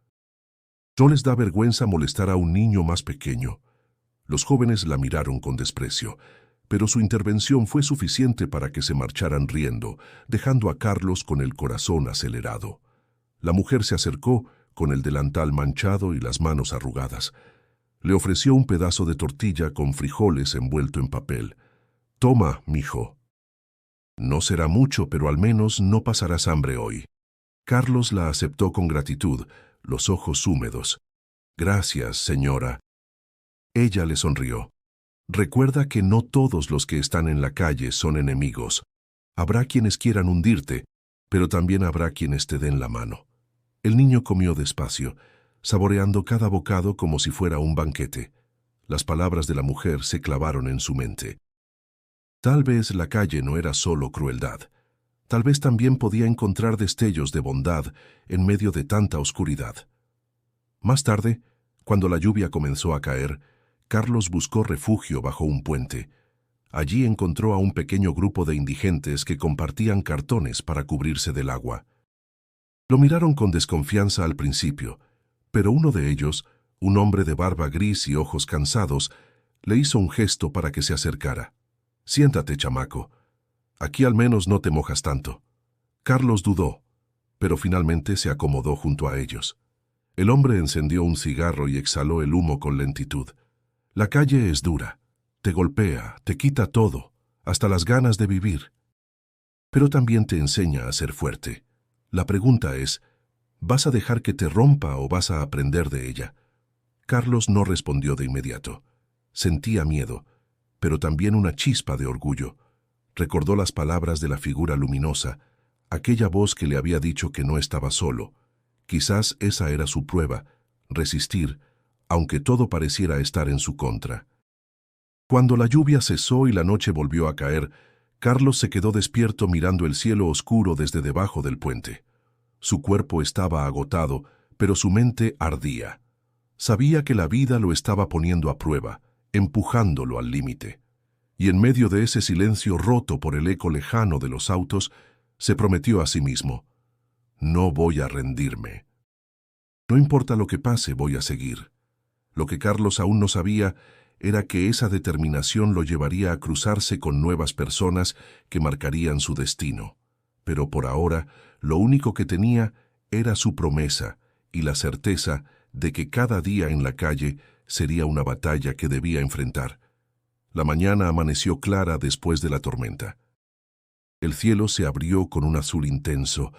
No les da vergüenza molestar a un niño más pequeño». Los jóvenes la miraron con desprecio, pero su intervención fue suficiente para que se marcharan riendo, dejando a Carlos con el corazón acelerado. La mujer se acercó, con el delantal manchado y las manos arrugadas. Le ofreció un pedazo de tortilla con frijoles envuelto en papel. «Toma, mijo. No será mucho, pero al menos no pasarás hambre hoy». Carlos la aceptó con gratitud, los ojos húmedos. «Gracias, señora». Ella le sonrió. «Recuerda que no todos los que están en la calle son enemigos. Habrá quienes quieran hundirte, pero también habrá quienes te den la mano». El niño comió despacio, saboreando cada bocado como si fuera un banquete. Las palabras de la mujer se clavaron en su mente. Tal vez la calle no era solo crueldad. Tal vez también podía encontrar destellos de bondad en medio de tanta oscuridad. Más tarde, cuando la lluvia comenzó a caer, Carlos buscó refugio bajo un puente. Allí encontró a un pequeño grupo de indigentes que compartían cartones para cubrirse del agua. Lo miraron con desconfianza al principio, pero uno de ellos, un hombre de barba gris y ojos cansados, le hizo un gesto para que se acercara. «Siéntate, chamaco. Aquí al menos no te mojas tanto». Carlos dudó, pero finalmente se acomodó junto a ellos. El hombre encendió un cigarro y exhaló el humo con lentitud. «La calle es dura. Te golpea, te quita todo, hasta las ganas de vivir. Pero también te enseña a ser fuerte. La pregunta es, ¿vas a dejar que te rompa o vas a aprender de ella?» Carlos no respondió de inmediato. Sentía miedo, pero también una chispa de orgullo. Recordó las palabras de la figura luminosa, aquella voz que le había dicho que no estaba solo. Quizás esa era su prueba, resistir, aunque todo pareciera estar en su contra. Cuando la lluvia cesó y la noche volvió a caer, Carlos se quedó despierto mirando el cielo oscuro desde debajo del puente. Su cuerpo estaba agotado, pero su mente ardía. Sabía que la vida lo estaba poniendo a prueba, empujándolo al límite. Y en medio de ese silencio roto por el eco lejano de los autos, se prometió a sí mismo: «No voy a rendirme. No importa lo que pase, voy a seguir». Lo que Carlos aún no sabía era que esa determinación lo llevaría a cruzarse con nuevas personas que marcarían su destino. Pero por ahora, lo único que tenía era su promesa y la certeza de que cada día en la calle sería una batalla que debía enfrentar. La mañana amaneció clara después de la tormenta. El cielo se abrió con un azul intenso,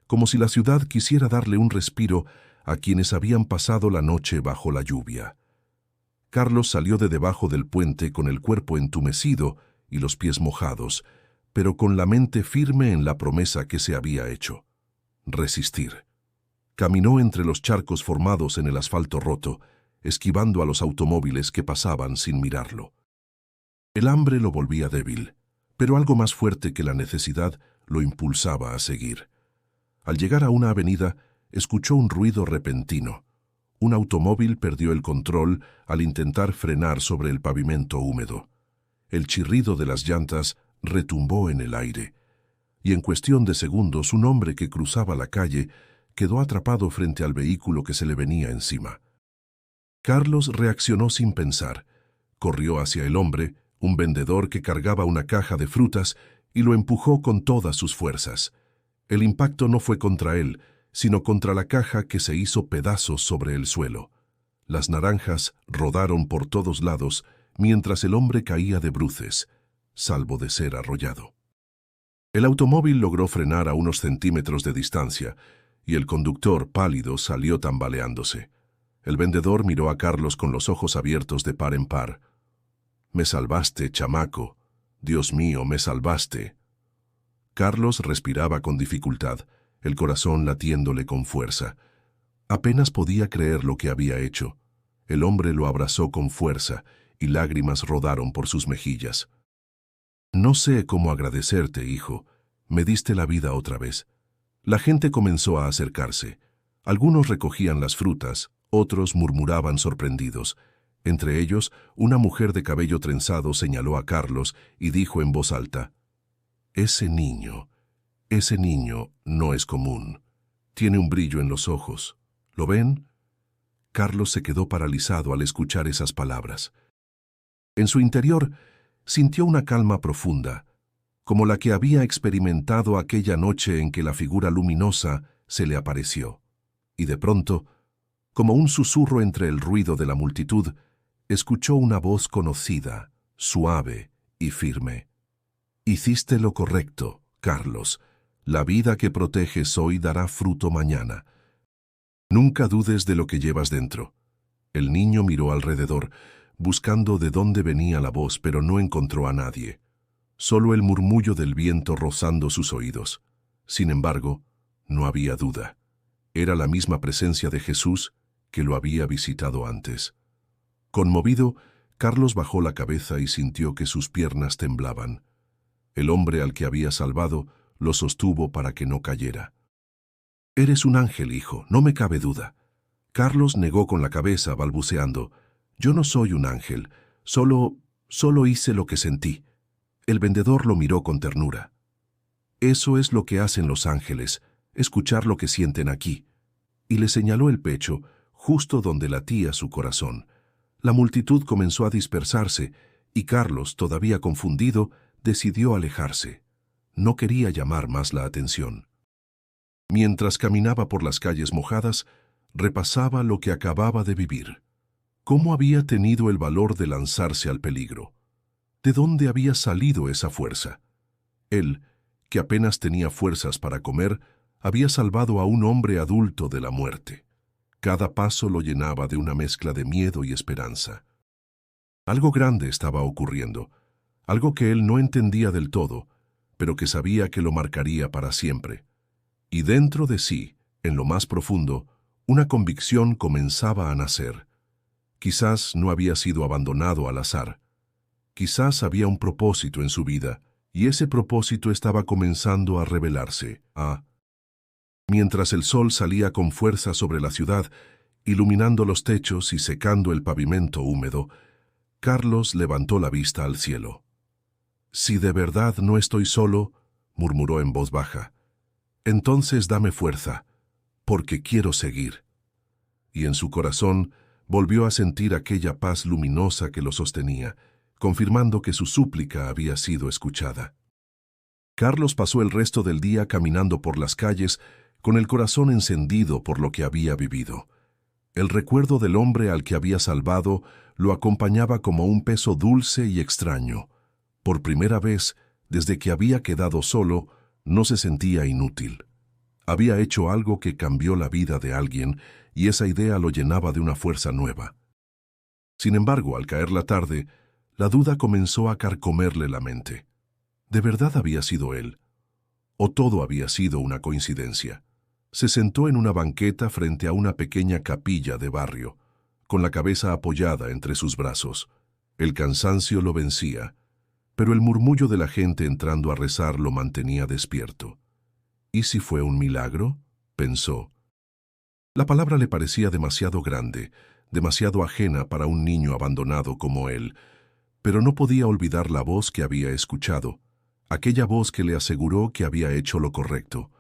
como si la ciudad quisiera darle un respiro a quienes habían pasado la noche bajo la lluvia. Carlos salió de debajo del puente con el cuerpo entumecido y los pies mojados, pero con la mente firme en la promesa que se había hecho: resistir. Caminó entre los charcos formados en el asfalto roto, esquivando a los automóviles que pasaban sin mirarlo. El hambre lo volvía débil, pero algo más fuerte que la necesidad lo impulsaba a seguir. Al llegar a una avenida, escuchó un ruido repentino. Un automóvil perdió el control al intentar frenar sobre el pavimento húmedo. El chirrido de las llantas retumbó en el aire, y en cuestión de segundos un hombre que cruzaba la calle quedó atrapado frente al vehículo que se le venía encima. Carlos reaccionó sin pensar. Corrió hacia el hombre, un vendedor que cargaba una caja de frutas, y lo empujó con todas sus fuerzas. El impacto no fue contra él, sino contra la caja, que se hizo pedazos sobre el suelo. Las naranjas rodaron por todos lados mientras el hombre caía de bruces, salvo de ser arrollado. El automóvil logró frenar a unos centímetros de distancia, y el conductor, pálido, salió tambaleándose. El vendedor miró a Carlos con los ojos abiertos de par en par. «Me salvaste, chamaco. Dios mío, me salvaste». Carlos respiraba con dificultad, el corazón latiéndole con fuerza. Apenas podía creer lo que había hecho. El hombre lo abrazó con fuerza y lágrimas rodaron por sus mejillas. «No sé cómo agradecerte, hijo. Me diste la vida otra vez». La gente comenzó a acercarse. Algunos recogían las frutas, otros murmuraban sorprendidos. Entre ellos, una mujer de cabello trenzado señaló a Carlos y dijo en voz alta: ese niño no es común. Tiene un brillo en los ojos. ¿Lo ven?» Carlos se quedó paralizado al escuchar esas palabras. En su interior sintió una calma profunda, como la que había experimentado aquella noche en que la figura luminosa se le apareció. Y de pronto, como un susurro entre el ruido de la multitud, escuchó una voz conocida, suave y firme. «Hiciste lo correcto, Carlos. La vida que proteges hoy dará fruto mañana. Nunca dudes de lo que llevas dentro». El niño miró alrededor, buscando de dónde venía la voz, pero no encontró a nadie. Solo el murmullo del viento rozando sus oídos. Sin embargo, no había duda. Era la misma presencia de Jesús que lo había visitado antes. Conmovido, Carlos bajó la cabeza y sintió que sus piernas temblaban. El hombre al que había salvado lo sostuvo para que no cayera. «Eres un ángel, hijo, no me cabe duda». Carlos negó con la cabeza, balbuceando: «Yo no soy un ángel, solo hice lo que sentí». El vendedor lo miró con ternura. «Eso es lo que hacen los ángeles, escuchar lo que sienten aquí. Y le señaló el pecho, justo donde latía su corazón. La multitud comenzó a dispersarse, y Carlos, todavía confundido, decidió alejarse. No quería llamar más la atención. Mientras caminaba por las calles mojadas, repasaba lo que acababa de vivir. ¿Cómo había tenido el valor de lanzarse al peligro? ¿De dónde había salido esa fuerza? Él, que apenas tenía fuerzas para comer, había salvado a un hombre adulto de la muerte. Cada paso lo llenaba de una mezcla de miedo y esperanza. Algo grande estaba ocurriendo, algo que él no entendía del todo, pero que sabía que lo marcaría para siempre. Y dentro de sí, en lo más profundo, una convicción comenzaba a nacer. Quizás no había sido abandonado al azar. Quizás había un propósito en su vida, y ese propósito estaba comenzando a revelarse. Mientras el sol salía con fuerza sobre la ciudad, iluminando los techos y secando el pavimento húmedo, Carlos levantó la vista al cielo. «Si de verdad no estoy solo», murmuró en voz baja, «entonces dame fuerza, porque quiero seguir». Y en su corazón volvió a sentir aquella paz luminosa que lo sostenía, confirmando que su súplica había sido escuchada. Carlos pasó el resto del día caminando por las calles con el corazón encendido por lo que había vivido. El recuerdo del hombre al que había salvado lo acompañaba como un peso dulce y extraño. Por primera vez, desde que había quedado solo, no se sentía inútil. Había hecho algo que cambió la vida de alguien, y esa idea lo llenaba de una fuerza nueva. Sin embargo, al caer la tarde, la duda comenzó a carcomerle la mente. ¿De verdad había sido él? ¿O todo había sido una coincidencia? Se sentó en una banqueta frente a una pequeña capilla de barrio, con la cabeza apoyada entre sus brazos. El cansancio lo vencía, pero el murmullo de la gente entrando a rezar lo mantenía despierto. ¿Y si fue un milagro?, pensó. La palabra le parecía demasiado grande, demasiado ajena para un niño abandonado como él, pero no podía olvidar la voz que había escuchado, aquella voz que le aseguró que había hecho lo correcto.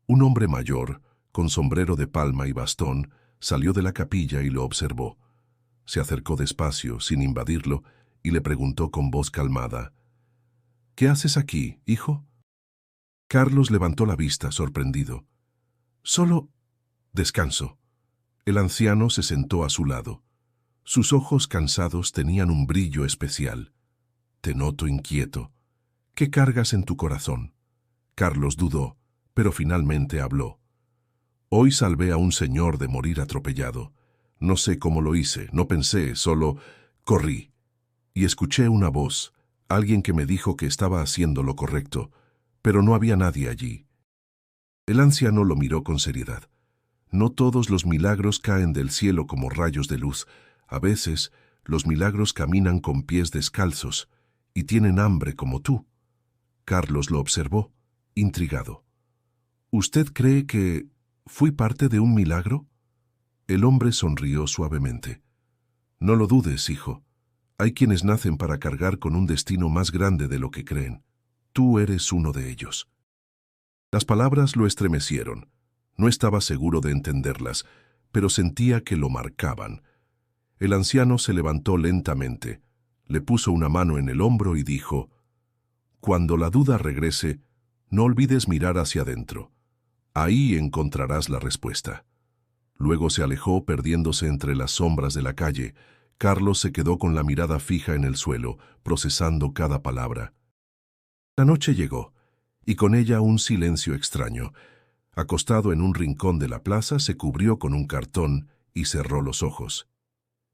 Un hombre mayor, con sombrero de palma y bastón, salió de la capilla y lo observó. Se acercó despacio, sin invadirlo, y le preguntó con voz calmada, «¿Qué haces aquí, hijo?» Carlos levantó la vista, sorprendido. «Solo descanso». El anciano se sentó a su lado. Sus ojos cansados tenían un brillo especial. «Te noto inquieto. ¿Qué cargas en tu corazón?» Carlos dudó, pero finalmente habló. «Hoy salvé a un señor de morir atropellado. No sé cómo lo hice, no pensé, solo corrí. Y escuché una voz, alguien que me dijo que estaba haciendo lo correcto, pero no había nadie allí». El anciano lo miró con seriedad. «No todos los milagros caen del cielo como rayos de luz. A veces, los milagros caminan con pies descalzos y tienen hambre como tú». Carlos lo observó, intrigado. «¿Usted cree que fui parte de un milagro?» El hombre sonrió suavemente. «No lo dudes, hijo. Hay quienes nacen para cargar con un destino más grande de lo que creen. Tú eres uno de ellos». Las palabras lo estremecieron. No estaba seguro de entenderlas, pero sentía que lo marcaban. El anciano se levantó lentamente, le puso una mano en el hombro y dijo, «Cuando la duda regrese, no olvides mirar hacia adentro. Ahí encontrarás la respuesta». Luego se alejó perdiéndose entre las sombras de la calle. Carlos se quedó con la mirada fija en el suelo, procesando cada palabra. La noche llegó, y con ella un silencio extraño. Acostado en un rincón de la plaza, se cubrió con un cartón y cerró los ojos.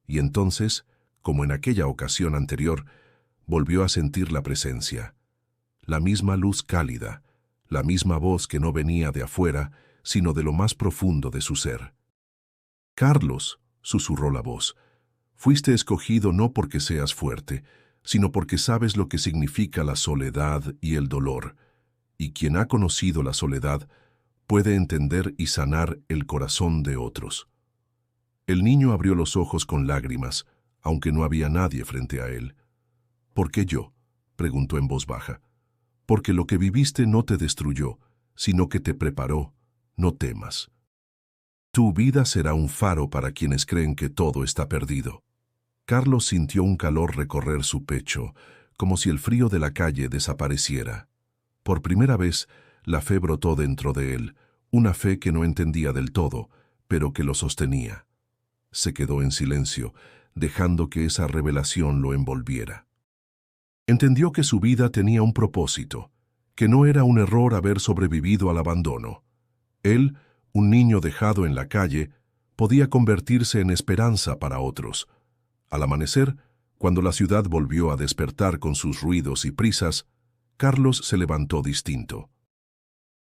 Y entonces, como en aquella ocasión anterior, volvió a sentir la presencia. La misma luz cálida, la misma voz que no venía de afuera, sino de lo más profundo de su ser. «Carlos», susurró la voz, «fuiste escogido no porque seas fuerte, sino porque sabes lo que significa la soledad y el dolor. Y quien ha conocido la soledad puede entender y sanar el corazón de otros». El niño abrió los ojos con lágrimas, aunque no había nadie frente a él. «¿Por qué yo?», preguntó en voz baja. «Porque lo que viviste no te destruyó, sino que te preparó, no temas. Tu vida será un faro para quienes creen que todo está perdido. Carlos sintió un calor recorrer su pecho, como si el frío de la calle desapareciera. Por primera vez, la fe brotó dentro de él, una fe que no entendía del todo, pero que lo sostenía. Se quedó en silencio, dejando que esa revelación lo envolviera. Entendió que su vida tenía un propósito, que no era un error haber sobrevivido al abandono. Él, un niño dejado en la calle, podía convertirse en esperanza para otros. Al amanecer, cuando la ciudad volvió a despertar con sus ruidos y prisas, Carlos se levantó distinto.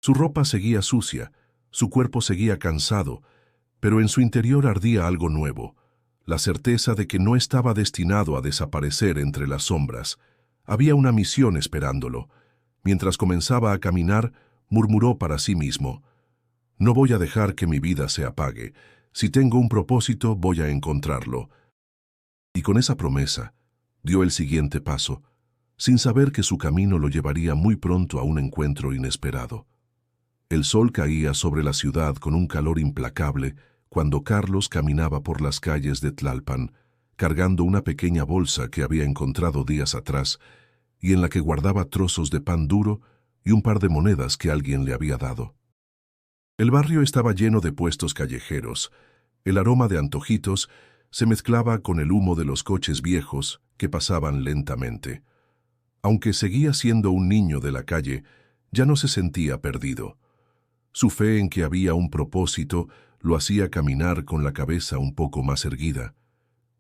Su ropa seguía sucia, su cuerpo seguía cansado, pero en su interior ardía algo nuevo, la certeza de que no estaba destinado a desaparecer entre las sombras. Había una misión esperándolo. Mientras comenzaba a caminar, murmuró para sí mismo: «No voy a dejar que mi vida se apague. Si tengo un propósito, voy a encontrarlo». Y con esa promesa, dio el siguiente paso, sin saber que su camino lo llevaría muy pronto a un encuentro inesperado. El sol caía sobre la ciudad con un calor implacable cuando Carlos caminaba por las calles de Tlalpan, cargando una pequeña bolsa que había encontrado días atrás y en la que guardaba trozos de pan duro y un par de monedas que alguien le había dado. El barrio estaba lleno de puestos callejeros. El aroma de antojitos se mezclaba con el humo de los coches viejos que pasaban lentamente. Aunque seguía siendo un niño de la calle, ya no se sentía perdido. Su fe en que había un propósito lo hacía caminar con la cabeza un poco más erguida.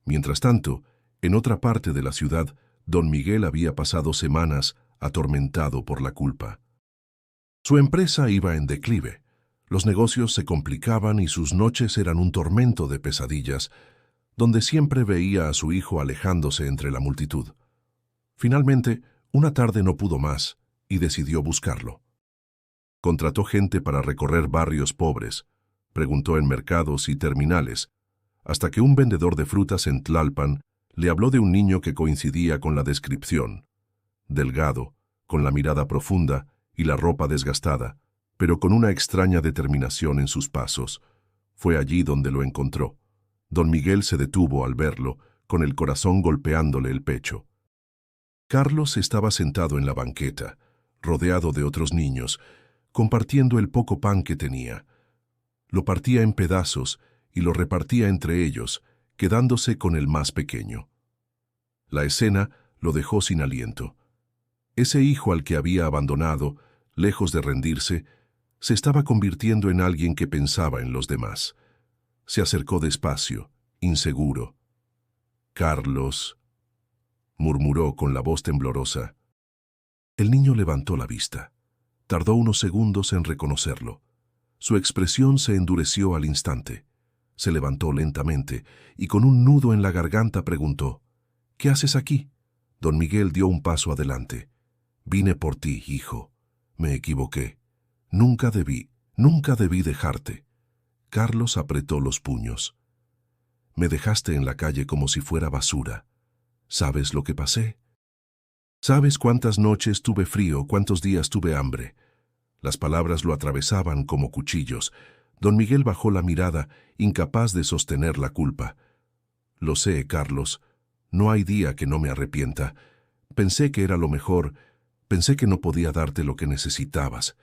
Mientras tanto, en otra parte de la ciudad, don Miguel había pasado semanas atormentado por la culpa. Su empresa iba en declive. Los negocios se complicaban y sus noches eran un tormento de pesadillas, donde siempre veía a su hijo alejándose entre la multitud. Finalmente, una tarde no pudo más y decidió buscarlo. Contrató gente para recorrer barrios pobres, preguntó en mercados y terminales, hasta que un vendedor de frutas en Tlalpan le habló de un niño que coincidía con la descripción. Delgado, con la mirada profunda y la ropa desgastada, pero con una extraña determinación en sus pasos. Fue allí donde lo encontró. Don Miguel se detuvo al verlo, con el corazón golpeándole el pecho. Carlos estaba sentado en la banqueta, rodeado de otros niños, compartiendo el poco pan que tenía. Lo partía en pedazos y lo repartía entre ellos, quedándose con el más pequeño. La escena lo dejó sin aliento. Ese hijo al que había abandonado, lejos de rendirse, se estaba convirtiendo en alguien que pensaba en los demás. Se acercó despacio, inseguro. «Carlos», murmuró con la voz temblorosa. El niño levantó la vista. Tardó unos segundos en reconocerlo. Su expresión se endureció al instante. Se levantó lentamente y con un nudo en la garganta preguntó: «¿Qué haces aquí?» Don Miguel dio un paso adelante. «Vine por ti, hijo. Me equivoqué. Nunca debí dejarte». Carlos apretó los puños. «Me dejaste en la calle como si fuera basura. ¿Sabes lo que pasé? ¿Sabes cuántas noches tuve frío, cuántos días tuve hambre?» Las palabras lo atravesaban como cuchillos. Don Miguel bajó la mirada, incapaz de sostener la culpa. «Lo sé, Carlos. No hay día que no me arrepienta. Pensé que era lo mejor. Pensé que no podía darte lo que necesitabas».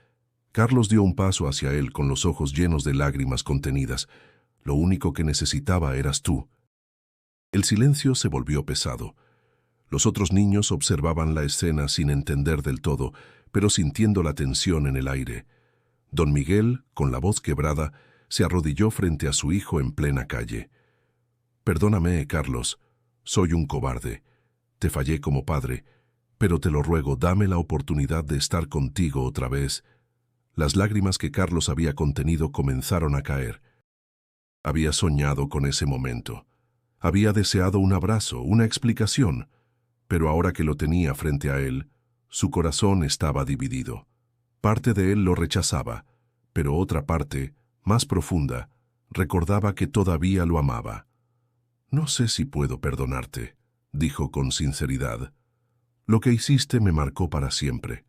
Carlos dio un paso hacia él con los ojos llenos de lágrimas contenidas. «Lo único que necesitaba eras tú». El silencio se volvió pesado. Los otros niños observaban la escena sin entender del todo, pero sintiendo la tensión en el aire. Don Miguel, con la voz quebrada, se arrodilló frente a su hijo en plena calle. «Perdóname, Carlos. Soy un cobarde. Te fallé como padre, pero te lo ruego, dame la oportunidad de estar contigo otra vez». Las lágrimas que Carlos había contenido comenzaron a caer. Había soñado con ese momento. Había deseado un abrazo, una explicación, pero ahora que lo tenía frente a él, su corazón estaba dividido. Parte de él lo rechazaba, pero otra parte, más profunda, recordaba que todavía lo amaba. «No sé si puedo perdonarte», dijo con sinceridad. «Lo que hiciste me marcó para siempre».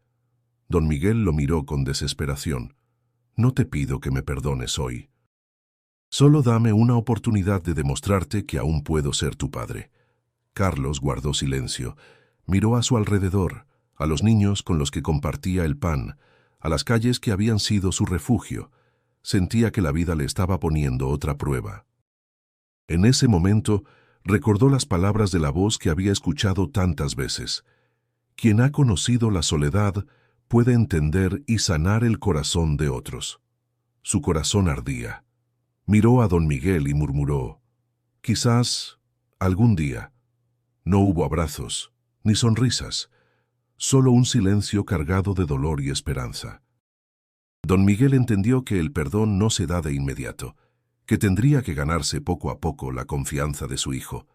Don Miguel lo miró con desesperación. no te pido que me perdones hoy. Solo dame una oportunidad de demostrarte que aún puedo ser tu padre. Carlos guardó silencio. Miró a su alrededor, a los niños con los que compartía el pan, a las calles que habían sido su refugio. Sentía que la vida le estaba poniendo otra prueba. En ese momento, recordó las palabras de la voz que había escuchado tantas veces. Quien ha conocido la soledad puede entender y sanar el corazón de otros. Su corazón ardía. Miró a don Miguel y murmuró, quizás algún día. No hubo abrazos, ni sonrisas, solo un silencio cargado de dolor y esperanza. Don Miguel entendió que el perdón no se da de inmediato, que tendría que ganarse poco a poco la confianza de su hijo.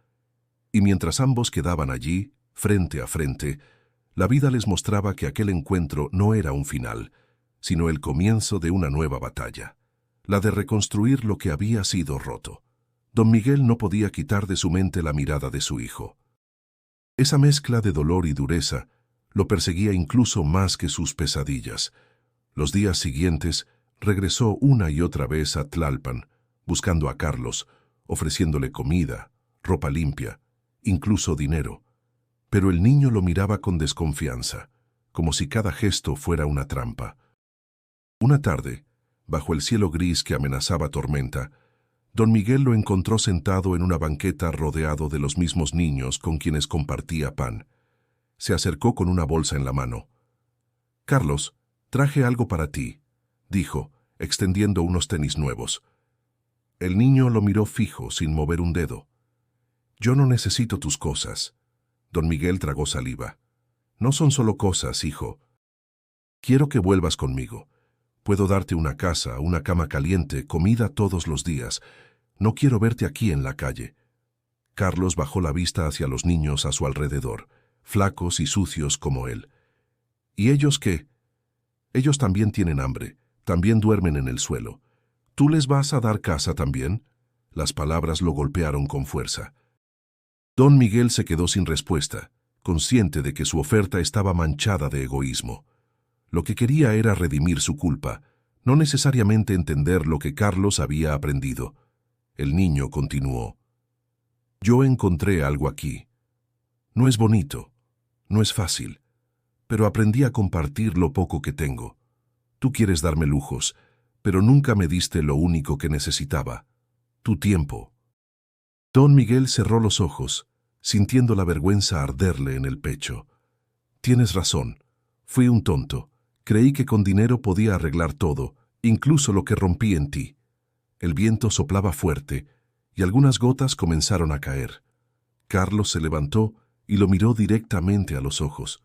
Y mientras ambos quedaban allí, frente a frente, la vida les mostraba que aquel encuentro no era un final, sino el comienzo de una nueva batalla, la de reconstruir lo que había sido roto. Don Miguel no podía quitar de su mente la mirada de su hijo. Esa mezcla de dolor y dureza lo perseguía incluso más que sus pesadillas. Los días siguientes regresó una y otra vez a Tlalpan, buscando a Carlos, ofreciéndole comida, ropa limpia, incluso dinero. Pero el niño lo miraba con desconfianza, como si cada gesto fuera una trampa. Una tarde, bajo el cielo gris que amenazaba tormenta, don Miguel lo encontró sentado en una banqueta rodeado de los mismos niños con quienes compartía pan. Se acercó con una bolsa en la mano. «Carlos, traje algo para ti», dijo, extendiendo unos tenis nuevos. El niño lo miró fijo, sin mover un dedo. «Yo no necesito tus cosas». Don Miguel tragó saliva. «No son solo cosas, hijo. Quiero que vuelvas conmigo. Puedo darte una casa, una cama caliente, comida todos los días. No quiero verte aquí en la calle». Carlos bajó la vista hacia los niños a su alrededor, flacos y sucios como él. «¿Y ellos qué? Ellos también tienen hambre, también duermen en el suelo. ¿Tú les vas a dar casa también?» Las palabras lo golpearon con fuerza. Don Miguel se quedó sin respuesta, consciente de que su oferta estaba manchada de egoísmo. Lo que quería era redimir su culpa, no necesariamente entender lo que Carlos había aprendido. El niño continuó. «Yo encontré algo aquí. No es bonito, no es fácil, pero aprendí a compartir lo poco que tengo. Tú quieres darme lujos, pero nunca me diste lo único que necesitaba, tu tiempo». Don Miguel cerró los ojos, sintiendo la vergüenza arderle en el pecho. «Tienes razón, fui un tonto. Creí que con dinero podía arreglar todo, incluso lo que rompí en ti». El viento soplaba fuerte y algunas gotas comenzaron a caer. Carlos se levantó y lo miró directamente a los ojos.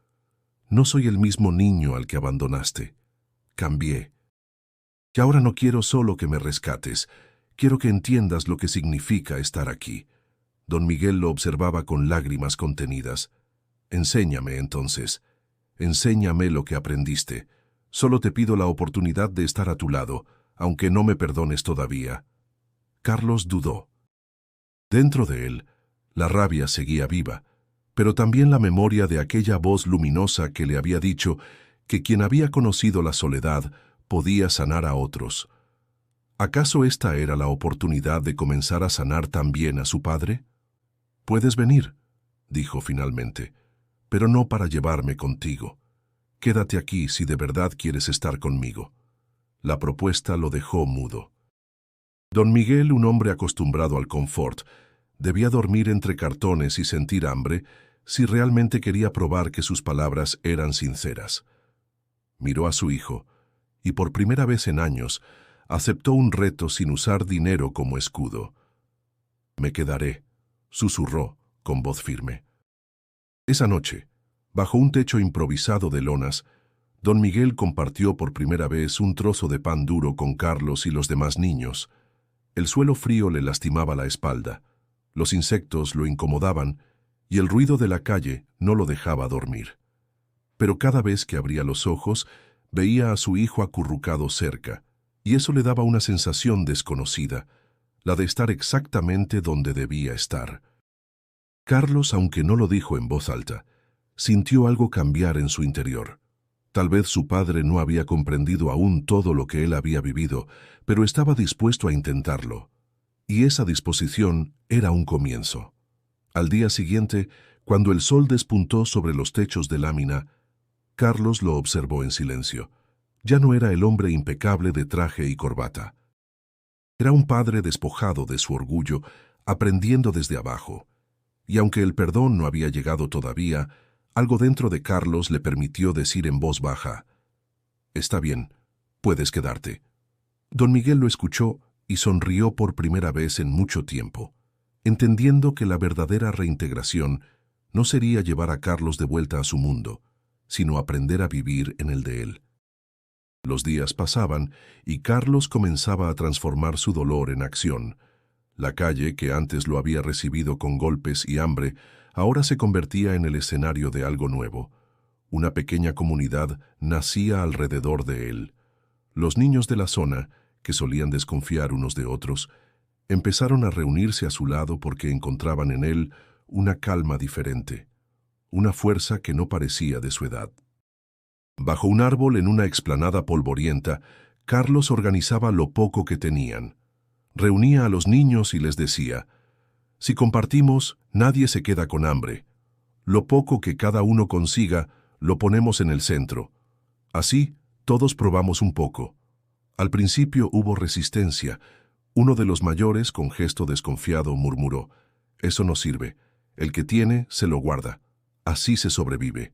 «No soy el mismo niño al que abandonaste. Cambié. Y ahora no quiero solo que me rescates. Quiero que entiendas lo que significa estar aquí». Don Miguel lo observaba con lágrimas contenidas. «Enséñame, entonces. Enséñame lo que aprendiste. Solo te pido la oportunidad de estar a tu lado, aunque no me perdones todavía». Carlos dudó. Dentro de él, la rabia seguía viva, pero también la memoria de aquella voz luminosa que le había dicho que quien había conocido la soledad podía sanar a otros. ¿Acaso esta era la oportunidad de comenzar a sanar también a su padre? «Puedes venir», dijo finalmente, «pero no para llevarme contigo. Quédate aquí si de verdad quieres estar conmigo». La propuesta lo dejó mudo. Don Miguel, un hombre acostumbrado al confort, debía dormir entre cartones y sentir hambre si realmente quería probar que sus palabras eran sinceras. Miró a su hijo, y por primera vez en años, aceptó un reto sin usar dinero como escudo. «Me quedaré», susurró con voz firme. Esa noche, bajo un techo improvisado de lonas, don Miguel compartió por primera vez un trozo de pan duro con Carlos y los demás niños. El suelo frío le lastimaba la espalda, los insectos lo incomodaban y el ruido de la calle no lo dejaba dormir. Pero cada vez que abría los ojos, veía a su hijo acurrucado cerca, y eso le daba una sensación desconocida, la de estar exactamente donde debía estar. Carlos, aunque no lo dijo en voz alta, sintió algo cambiar en su interior. Tal vez su padre no había comprendido aún todo lo que él había vivido, pero estaba dispuesto a intentarlo. Y esa disposición era un comienzo. Al día siguiente, cuando el sol despuntó sobre los techos de lámina, Carlos lo observó en silencio. Ya no era el hombre impecable de traje y corbata. Era un padre despojado de su orgullo, aprendiendo desde abajo. Y aunque el perdón no había llegado todavía, algo dentro de Carlos le permitió decir en voz baja: «Está bien, puedes quedarte». Don Miguel lo escuchó y sonrió por primera vez en mucho tiempo, entendiendo que la verdadera reintegración no sería llevar a Carlos de vuelta a su mundo, sino aprender a vivir en el de él. Los días pasaban y Carlos comenzaba a transformar su dolor en acción. La calle, que antes lo había recibido con golpes y hambre, ahora se convertía en el escenario de algo nuevo. Una pequeña comunidad nacía alrededor de él. Los niños de la zona, que solían desconfiar unos de otros, empezaron a reunirse a su lado porque encontraban en él una calma diferente, una fuerza que no parecía de su edad. Bajo un árbol en una explanada polvorienta, Carlos organizaba lo poco que tenían. Reunía a los niños y les decía: «Si compartimos, nadie se queda con hambre. Lo poco que cada uno consiga, lo ponemos en el centro. Así, todos probamos un poco». Al principio hubo resistencia. Uno de los mayores, con gesto desconfiado, murmuró: «Eso no sirve. El que tiene, se lo guarda. Así se sobrevive».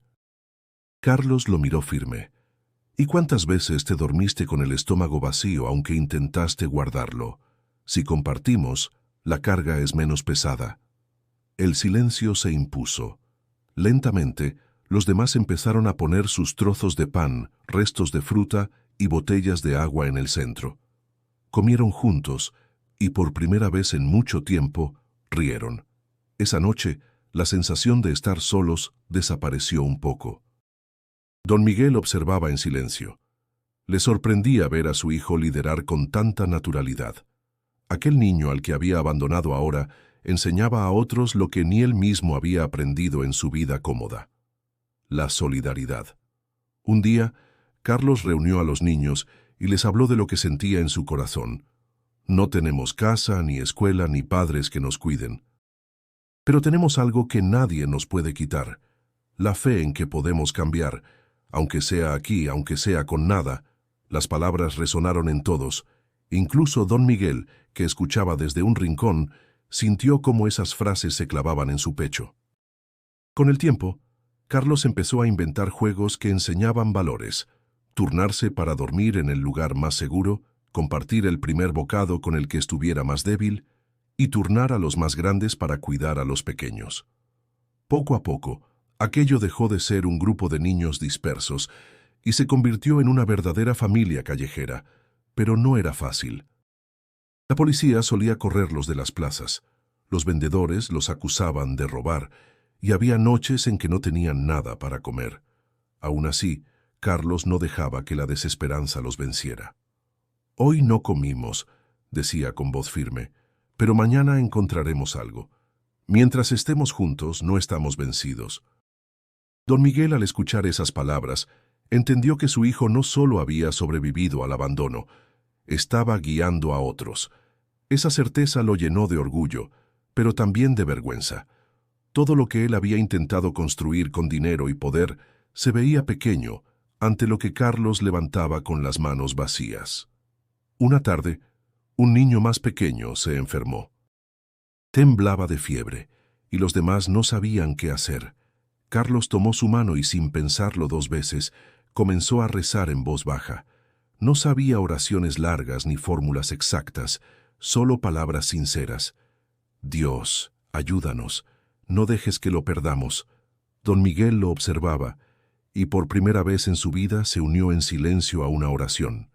Carlos lo miró firme. «¿Y cuántas veces te dormiste con el estómago vacío aunque intentaste guardarlo? Si compartimos, la carga es menos pesada». El silencio se impuso. Lentamente, los demás empezaron a poner sus trozos de pan, restos de fruta y botellas de agua en el centro. Comieron juntos y por primera vez en mucho tiempo rieron. Esa noche, la sensación de estar solos desapareció un poco. Don Miguel observaba en silencio. Le sorprendía ver a su hijo liderar con tanta naturalidad. Aquel niño al que había abandonado ahora enseñaba a otros lo que ni él mismo había aprendido en su vida cómoda: la solidaridad. Un día, Carlos reunió a los niños y les habló de lo que sentía en su corazón. «No tenemos casa, ni escuela, ni padres que nos cuiden. Pero tenemos algo que nadie nos puede quitar: la fe en que podemos cambiar, aunque sea aquí, aunque sea con nada». Las palabras resonaron en todos. Incluso don Miguel, que escuchaba desde un rincón, sintió cómo esas frases se clavaban en su pecho. Con el tiempo, Carlos empezó a inventar juegos que enseñaban valores: turnarse para dormir en el lugar más seguro, compartir el primer bocado con el que estuviera más débil y turnar a los más grandes para cuidar a los pequeños. Poco a poco, aquello dejó de ser un grupo de niños dispersos y se convirtió en una verdadera familia callejera, pero no era fácil. La policía solía correrlos de las plazas. Los vendedores los acusaban de robar y había noches en que no tenían nada para comer. Aún así, Carlos no dejaba que la desesperanza los venciera. «Hoy no comimos», decía con voz firme, «pero mañana encontraremos algo. Mientras estemos juntos, no estamos vencidos». Don Miguel, al escuchar esas palabras, entendió que su hijo no solo había sobrevivido al abandono, estaba guiando a otros. Esa certeza lo llenó de orgullo, pero también de vergüenza. Todo lo que él había intentado construir con dinero y poder se veía pequeño ante lo que Carlos levantaba con las manos vacías. Una tarde, un niño más pequeño se enfermó. Temblaba de fiebre, y los demás no sabían qué hacer. Carlos tomó su mano y, sin pensarlo 2 veces, comenzó a rezar en voz baja. No sabía oraciones largas ni fórmulas exactas, solo palabras sinceras. «Dios, ayúdanos, no dejes que lo perdamos». Don Miguel lo observaba, y por primera vez en su vida se unió en silencio a una oración.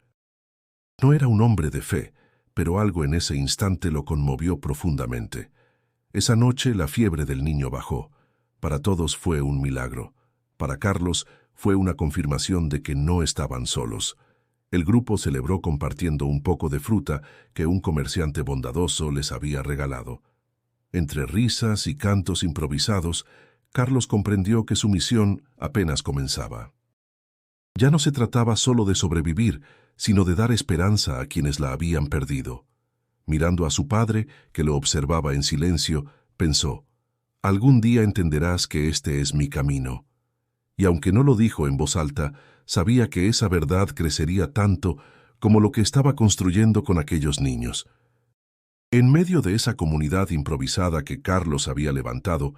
No era un hombre de fe, pero algo en ese instante lo conmovió profundamente. Esa noche la fiebre del niño bajó. Para todos fue un milagro. Para Carlos fue una confirmación de que no estaban solos. El grupo celebró compartiendo un poco de fruta que un comerciante bondadoso les había regalado. Entre risas y cantos improvisados, Carlos comprendió que su misión apenas comenzaba. Ya no se trataba solo de sobrevivir, sino de dar esperanza a quienes la habían perdido. Mirando a su padre, que lo observaba en silencio, pensó, «Algún día entenderás que este es mi camino». Y aunque no lo dijo en voz alta, sabía que esa verdad crecería tanto como lo que estaba construyendo con aquellos niños. En medio de esa comunidad improvisada que Carlos había levantado,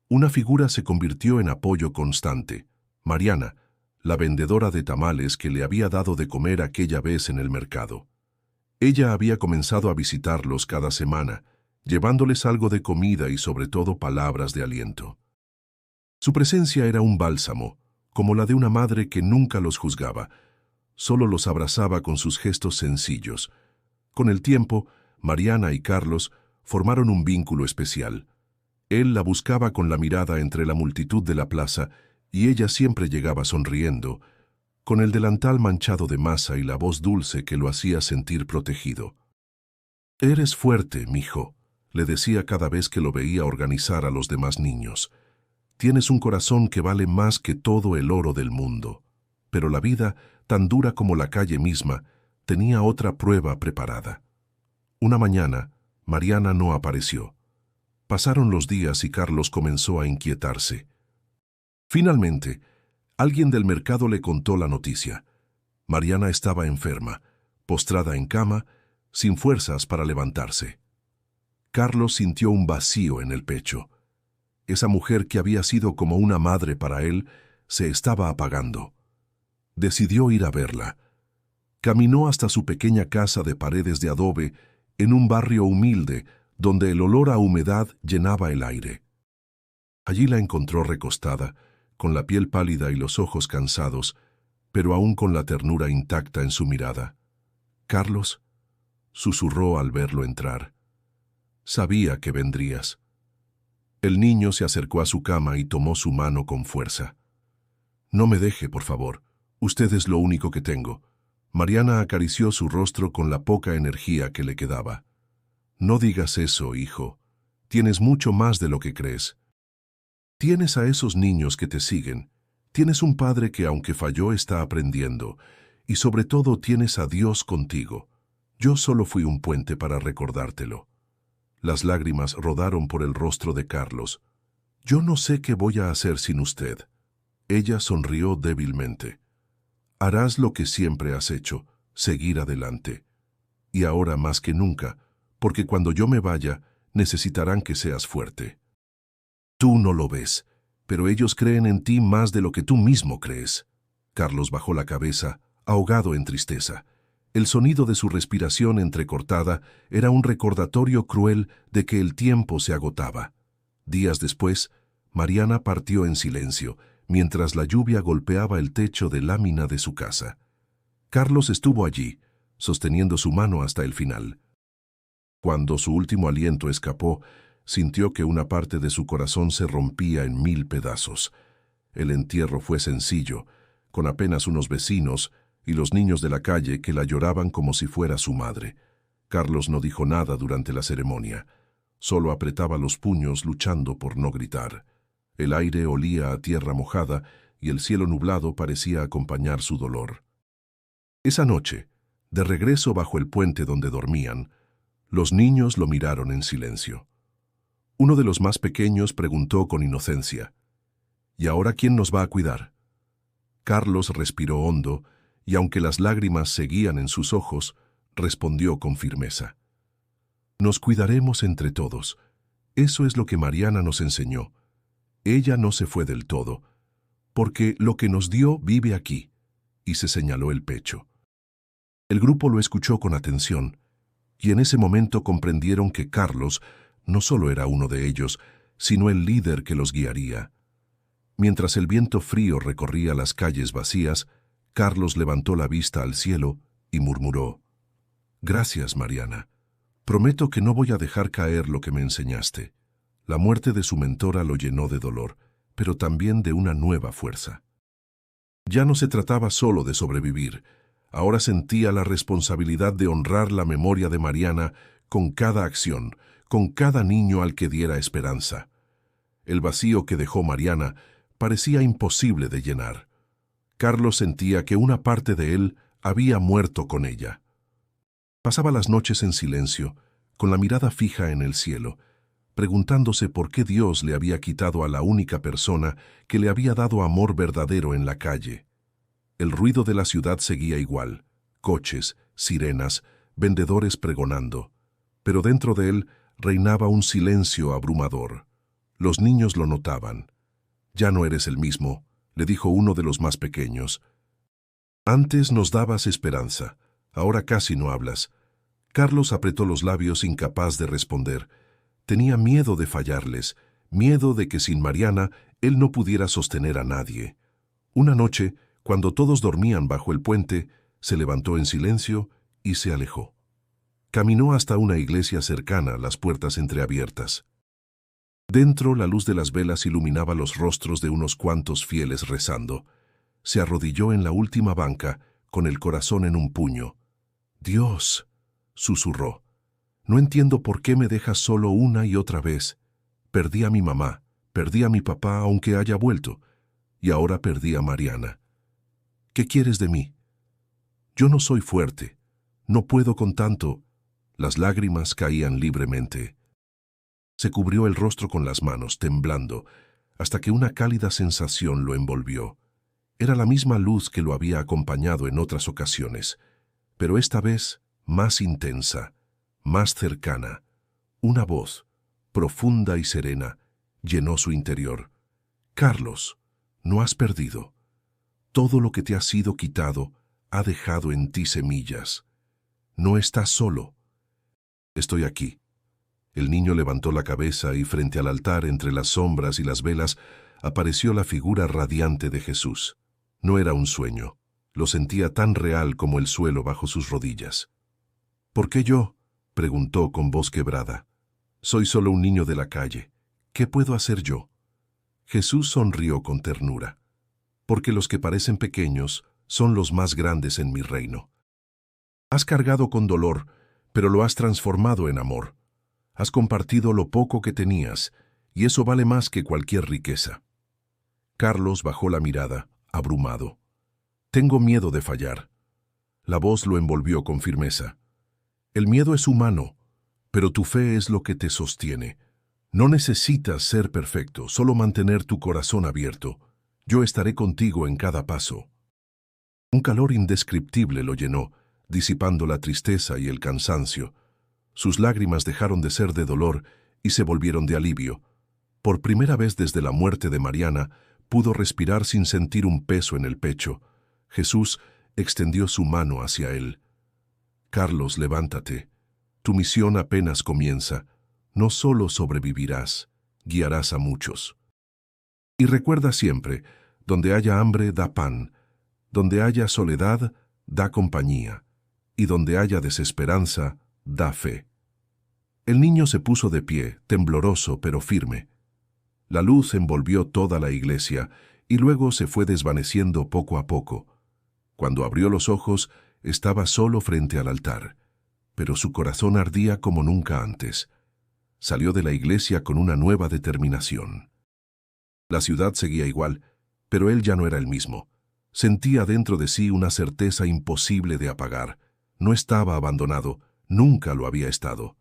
una figura se convirtió en apoyo constante: Mariana, la vendedora de tamales que le había dado de comer aquella vez en el mercado. Ella había comenzado a visitarlos cada semana, llevándoles algo de comida y sobre todo palabras de aliento. Su presencia era un bálsamo, como la de una madre que nunca los juzgaba, solo los abrazaba con sus gestos sencillos. Con el tiempo, Mariana y Carlos formaron un vínculo especial. Él la buscaba con la mirada entre la multitud de la plaza y ella siempre llegaba sonriendo, con el delantal manchado de masa y la voz dulce que lo hacía sentir protegido. «Eres fuerte, mijo», le decía cada vez que lo veía organizar a los demás niños. «Tienes un corazón que vale más que todo el oro del mundo». Pero la vida, tan dura como la calle misma, tenía otra prueba preparada. Una mañana, Mariana no apareció. Pasaron los días y Carlos comenzó a inquietarse. Finalmente, alguien del mercado le contó la noticia. Mariana estaba enferma, postrada en cama, sin fuerzas para levantarse. Carlos sintió un vacío en el pecho. Esa mujer que había sido como una madre para él se estaba apagando. Decidió ir a verla. Caminó hasta su pequeña casa de paredes de adobe en un barrio humilde donde el olor a humedad llenaba el aire. Allí la encontró recostada, con la piel pálida y los ojos cansados, pero aún con la ternura intacta en su mirada. «Carlos», susurró al verlo entrar. «Sabía que vendrías». El niño se acercó a su cama y tomó su mano con fuerza. «No me deje, por favor. Usted es lo único que tengo». Mariana acarició su rostro con la poca energía que le quedaba. «No digas eso, hijo. Tienes mucho más de lo que crees. Tienes a esos niños que te siguen. Tienes un padre que, aunque falló, está aprendiendo. Y sobre todo tienes a Dios contigo. Yo solo fui un puente para recordártelo». Las lágrimas rodaron por el rostro de Carlos. «Yo no sé qué voy a hacer sin usted». Ella sonrió débilmente. «Harás lo que siempre has hecho, seguir adelante. Y ahora más que nunca, porque cuando yo me vaya, necesitarán que seas fuerte. Tú no lo ves, pero ellos creen en ti más de lo que tú mismo crees». Carlos bajó la cabeza, ahogado en tristeza. El sonido de su respiración entrecortada era un recordatorio cruel de que el tiempo se agotaba. Días después, Mariana partió en silencio, mientras la lluvia golpeaba el techo de lámina de su casa. Carlos estuvo allí, sosteniendo su mano hasta el final. Cuando su último aliento escapó, sintió que una parte de su corazón se rompía en 1000 pedazos. El entierro fue sencillo, con apenas unos vecinos y los niños de la calle que la lloraban como si fuera su madre. Carlos no dijo nada durante la ceremonia. Solo apretaba los puños luchando por no gritar. El aire olía a tierra mojada y el cielo nublado parecía acompañar su dolor. Esa noche, de regreso bajo el puente donde dormían, los niños lo miraron en silencio. Uno de los más pequeños preguntó con inocencia: «¿Y ahora quién nos va a cuidar?». Carlos respiró hondo y, aunque las lágrimas seguían en sus ojos, respondió con firmeza: «Nos cuidaremos entre todos. Eso es lo que Mariana nos enseñó. Ella no se fue del todo, porque lo que nos dio vive aquí», y se señaló el pecho. El grupo lo escuchó con atención, y en ese momento comprendieron que Carlos no solo era uno de ellos, sino el líder que los guiaría. Mientras el viento frío recorría las calles vacías, Carlos levantó la vista al cielo y murmuró: «Gracias, Mariana. Prometo que no voy a dejar caer lo que me enseñaste». La muerte de su mentora lo llenó de dolor, pero también de una nueva fuerza. Ya no se trataba solo de sobrevivir. Ahora sentía la responsabilidad de honrar la memoria de Mariana con cada acción, con cada niño al que diera esperanza. El vacío que dejó Mariana parecía imposible de llenar. Carlos sentía que una parte de él había muerto con ella. Pasaba las noches en silencio, con la mirada fija en el cielo, preguntándose por qué Dios le había quitado a la única persona que le había dado amor verdadero en la calle. El ruido de la ciudad seguía igual: coches, sirenas, vendedores pregonando. Pero dentro de él reinaba un silencio abrumador. Los niños lo notaban. «Ya no eres el mismo», le dijo uno de los más pequeños. «Antes nos dabas esperanza, ahora casi no hablas». Carlos apretó los labios, incapaz de responder. Tenía miedo de fallarles, miedo de que sin Mariana él no pudiera sostener a nadie. Una noche, cuando todos dormían bajo el puente, se levantó en silencio y se alejó. Caminó hasta una iglesia cercana, las puertas entreabiertas. Dentro, la luz de las velas iluminaba los rostros de unos cuantos fieles rezando. Se arrodilló en la última banca, con el corazón en un puño. «Dios», susurró, «no entiendo por qué me dejas solo una y otra vez. Perdí a mi mamá, perdí a mi papá aunque haya vuelto, y ahora perdí a Mariana. ¿Qué quieres de mí? Yo no soy fuerte, no puedo con tanto». Las lágrimas caían libremente. Se cubrió el rostro con las manos, temblando, hasta que una cálida sensación lo envolvió. Era la misma luz que lo había acompañado en otras ocasiones, pero esta vez más intensa, más cercana. Una voz, profunda y serena, llenó su interior. «Carlos, no has perdido. Todo lo que te ha sido quitado ha dejado en ti semillas. No estás solo. Estoy aquí». El niño levantó la cabeza y frente al altar, entre las sombras y las velas, apareció la figura radiante de Jesús. No era un sueño. Lo sentía tan real como el suelo bajo sus rodillas. «¿Por qué yo?», preguntó con voz quebrada. «Soy solo un niño de la calle. ¿Qué puedo hacer yo?». Jesús sonrió con ternura. «Porque los que parecen pequeños son los más grandes en mi reino. Has cargado con dolor, pero lo has transformado en amor. Has compartido lo poco que tenías, y eso vale más que cualquier riqueza». Carlos bajó la mirada, abrumado. «Tengo miedo de fallar». La voz lo envolvió con firmeza. «El miedo es humano, pero tu fe es lo que te sostiene. No necesitas ser perfecto, solo mantener tu corazón abierto. Yo estaré contigo en cada paso». Un calor indescriptible lo llenó, disipando la tristeza y el cansancio. Sus lágrimas dejaron de ser de dolor y se volvieron de alivio. Por primera vez desde la muerte de Mariana, pudo respirar sin sentir un peso en el pecho. Jesús extendió su mano hacia él. «Carlos, levántate. Tu misión apenas comienza. No solo sobrevivirás, guiarás a muchos. Y recuerda siempre, donde haya hambre, da pan. Donde haya soledad, da compañía. Y donde haya desesperanza, da fe». El niño se puso de pie, tembloroso pero firme. La luz envolvió toda la iglesia y luego se fue desvaneciendo poco a poco. Cuando abrió los ojos, estaba solo frente al altar, pero su corazón ardía como nunca antes. Salió de la iglesia con una nueva determinación. La ciudad seguía igual, pero él ya no era el mismo. Sentía dentro de sí una certeza imposible de apagar. No estaba abandonado, nunca lo había estado.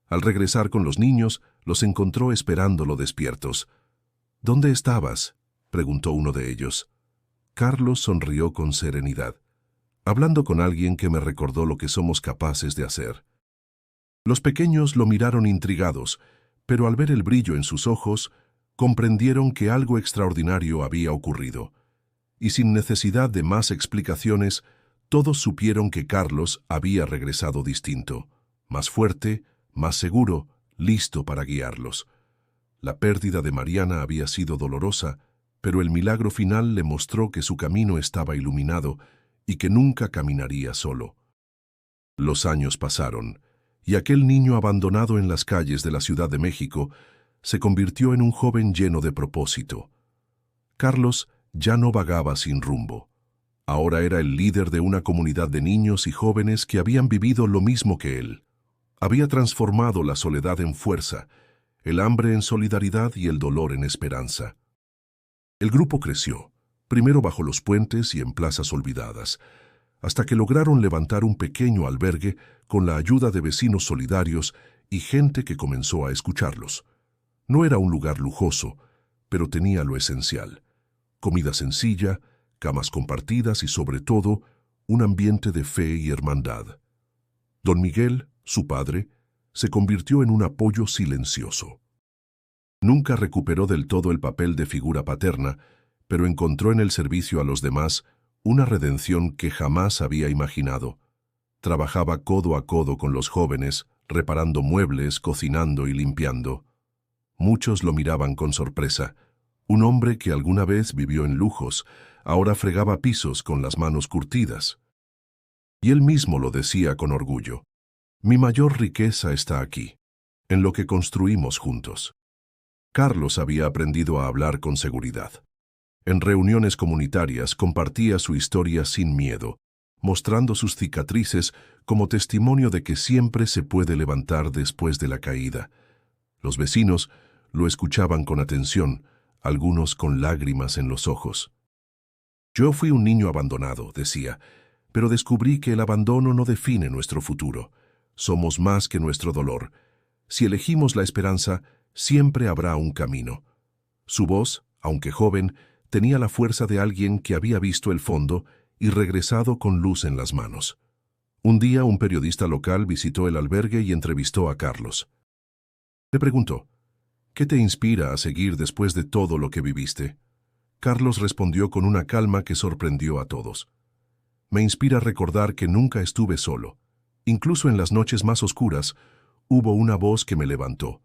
Al regresar con los niños, los encontró esperándolo despiertos. «¿Dónde estabas?», preguntó uno de ellos. Carlos sonrió con serenidad. «Hablando con alguien que me recordó lo que somos capaces de hacer». Los pequeños lo miraron intrigados, pero al ver el brillo en sus ojos, comprendieron que algo extraordinario había ocurrido. Y sin necesidad de más explicaciones, todos supieron que Carlos había regresado distinto, más fuerte, más seguro, listo para guiarlos. La pérdida de Mariana había sido dolorosa, pero el milagro final le mostró que su camino estaba iluminado y que nunca caminaría solo. Los años pasaron, y aquel niño abandonado en las calles de la Ciudad de México se convirtió en un joven lleno de propósito. Carlos ya no vagaba sin rumbo. Ahora era el líder de una comunidad de niños y jóvenes que habían vivido lo mismo que él. Había transformado la soledad en fuerza, el hambre en solidaridad y el dolor en esperanza. El grupo creció. primero bajo los puentes y en plazas olvidadas, hasta que lograron levantar un pequeño albergue con la ayuda de vecinos solidarios y gente que comenzó a escucharlos. No era un lugar lujoso, pero tenía lo esencial: comida sencilla, camas compartidas y, sobre todo, un ambiente de fe y hermandad. Don Miguel, su padre, se convirtió en un apoyo silencioso. Nunca recuperó del todo el papel de figura paterna, pero encontró en el servicio a los demás una redención que jamás había imaginado. Trabajaba codo a codo con los jóvenes, reparando muebles, cocinando y limpiando. Muchos lo miraban con sorpresa. Un hombre que alguna vez vivió en lujos, ahora fregaba pisos con las manos curtidas. Y él mismo lo decía con orgullo: mi mayor riqueza está aquí, en lo que construimos juntos. Carlos había aprendido a hablar con seguridad. En reuniones comunitarias compartía su historia sin miedo, mostrando sus cicatrices como testimonio de que siempre se puede levantar después de la caída. Los vecinos lo escuchaban con atención, algunos con lágrimas en los ojos. Yo fui un niño abandonado, decía, pero descubrí que el abandono no define nuestro futuro. Somos más que nuestro dolor. Si elegimos la esperanza, siempre habrá un camino. Su voz, aunque joven, tenía la fuerza de alguien que había visto el fondo y regresado con luz en las manos. Un día un periodista local visitó el albergue y entrevistó a Carlos. Le preguntó: ¿qué te inspira a seguir después de todo lo que viviste? Carlos respondió con una calma que sorprendió a todos. Me inspira recordar que nunca estuve solo. Incluso en las noches más oscuras, hubo una voz que me levantó.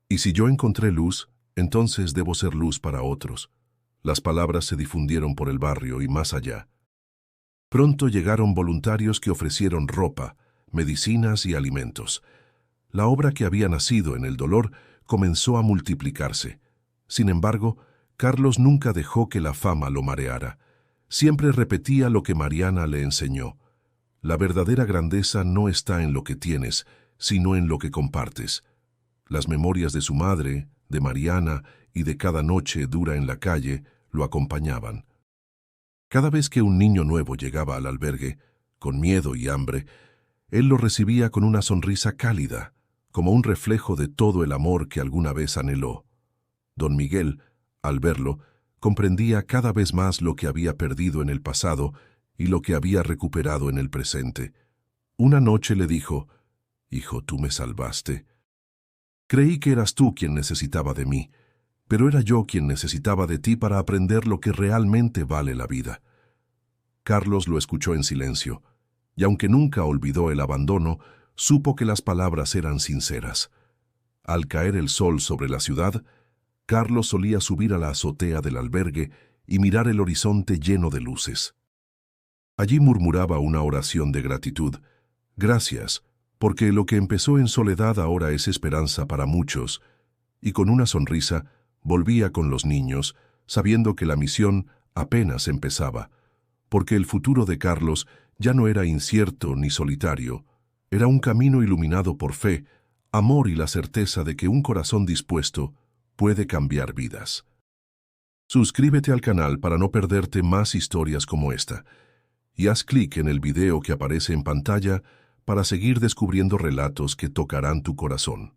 Y si yo encontré luz, entonces debo ser luz para otros. Las palabras se difundieron por el barrio y más allá. Pronto llegaron voluntarios que ofrecieron ropa, medicinas y alimentos. La obra que había nacido en el dolor comenzó a multiplicarse. Sin embargo, Carlos nunca dejó que la fama lo mareara. Siempre repetía lo que Mariana le enseñó: la verdadera grandeza no está en lo que tienes, sino en lo que compartes. Las memorias de su madre, de Mariana y de cada noche dura en la calle lo acompañaban. Cada vez que un niño nuevo llegaba al albergue, con miedo y hambre, él lo recibía con una sonrisa cálida, como un reflejo de todo el amor que alguna vez anheló. Don Miguel, al verlo, comprendía cada vez más lo que había perdido en el pasado y lo que había recuperado en el presente. Una noche le dijo: «Hijo, tú me salvaste. Creí que eras tú quien necesitaba de mí, pero era yo quien necesitaba de ti para aprender lo que realmente vale la vida». Carlos lo escuchó en silencio, y aunque nunca olvidó el abandono, supo que las palabras eran sinceras. Al caer el sol sobre la ciudad, Carlos solía subir a la azotea del albergue y mirar el horizonte lleno de luces. Allí murmuraba una oración de gratitud: «Gracias, porque lo que empezó en soledad ahora es esperanza para muchos», y con una sonrisa volvía con los niños, sabiendo que la misión apenas empezaba, porque el futuro de Carlos ya no era incierto ni solitario, era un camino iluminado por fe, amor y la certeza de que un corazón dispuesto puede cambiar vidas. Suscríbete al canal para no perderte más historias como esta, y haz clic en el video que aparece en pantalla para seguir descubriendo relatos que tocarán tu corazón.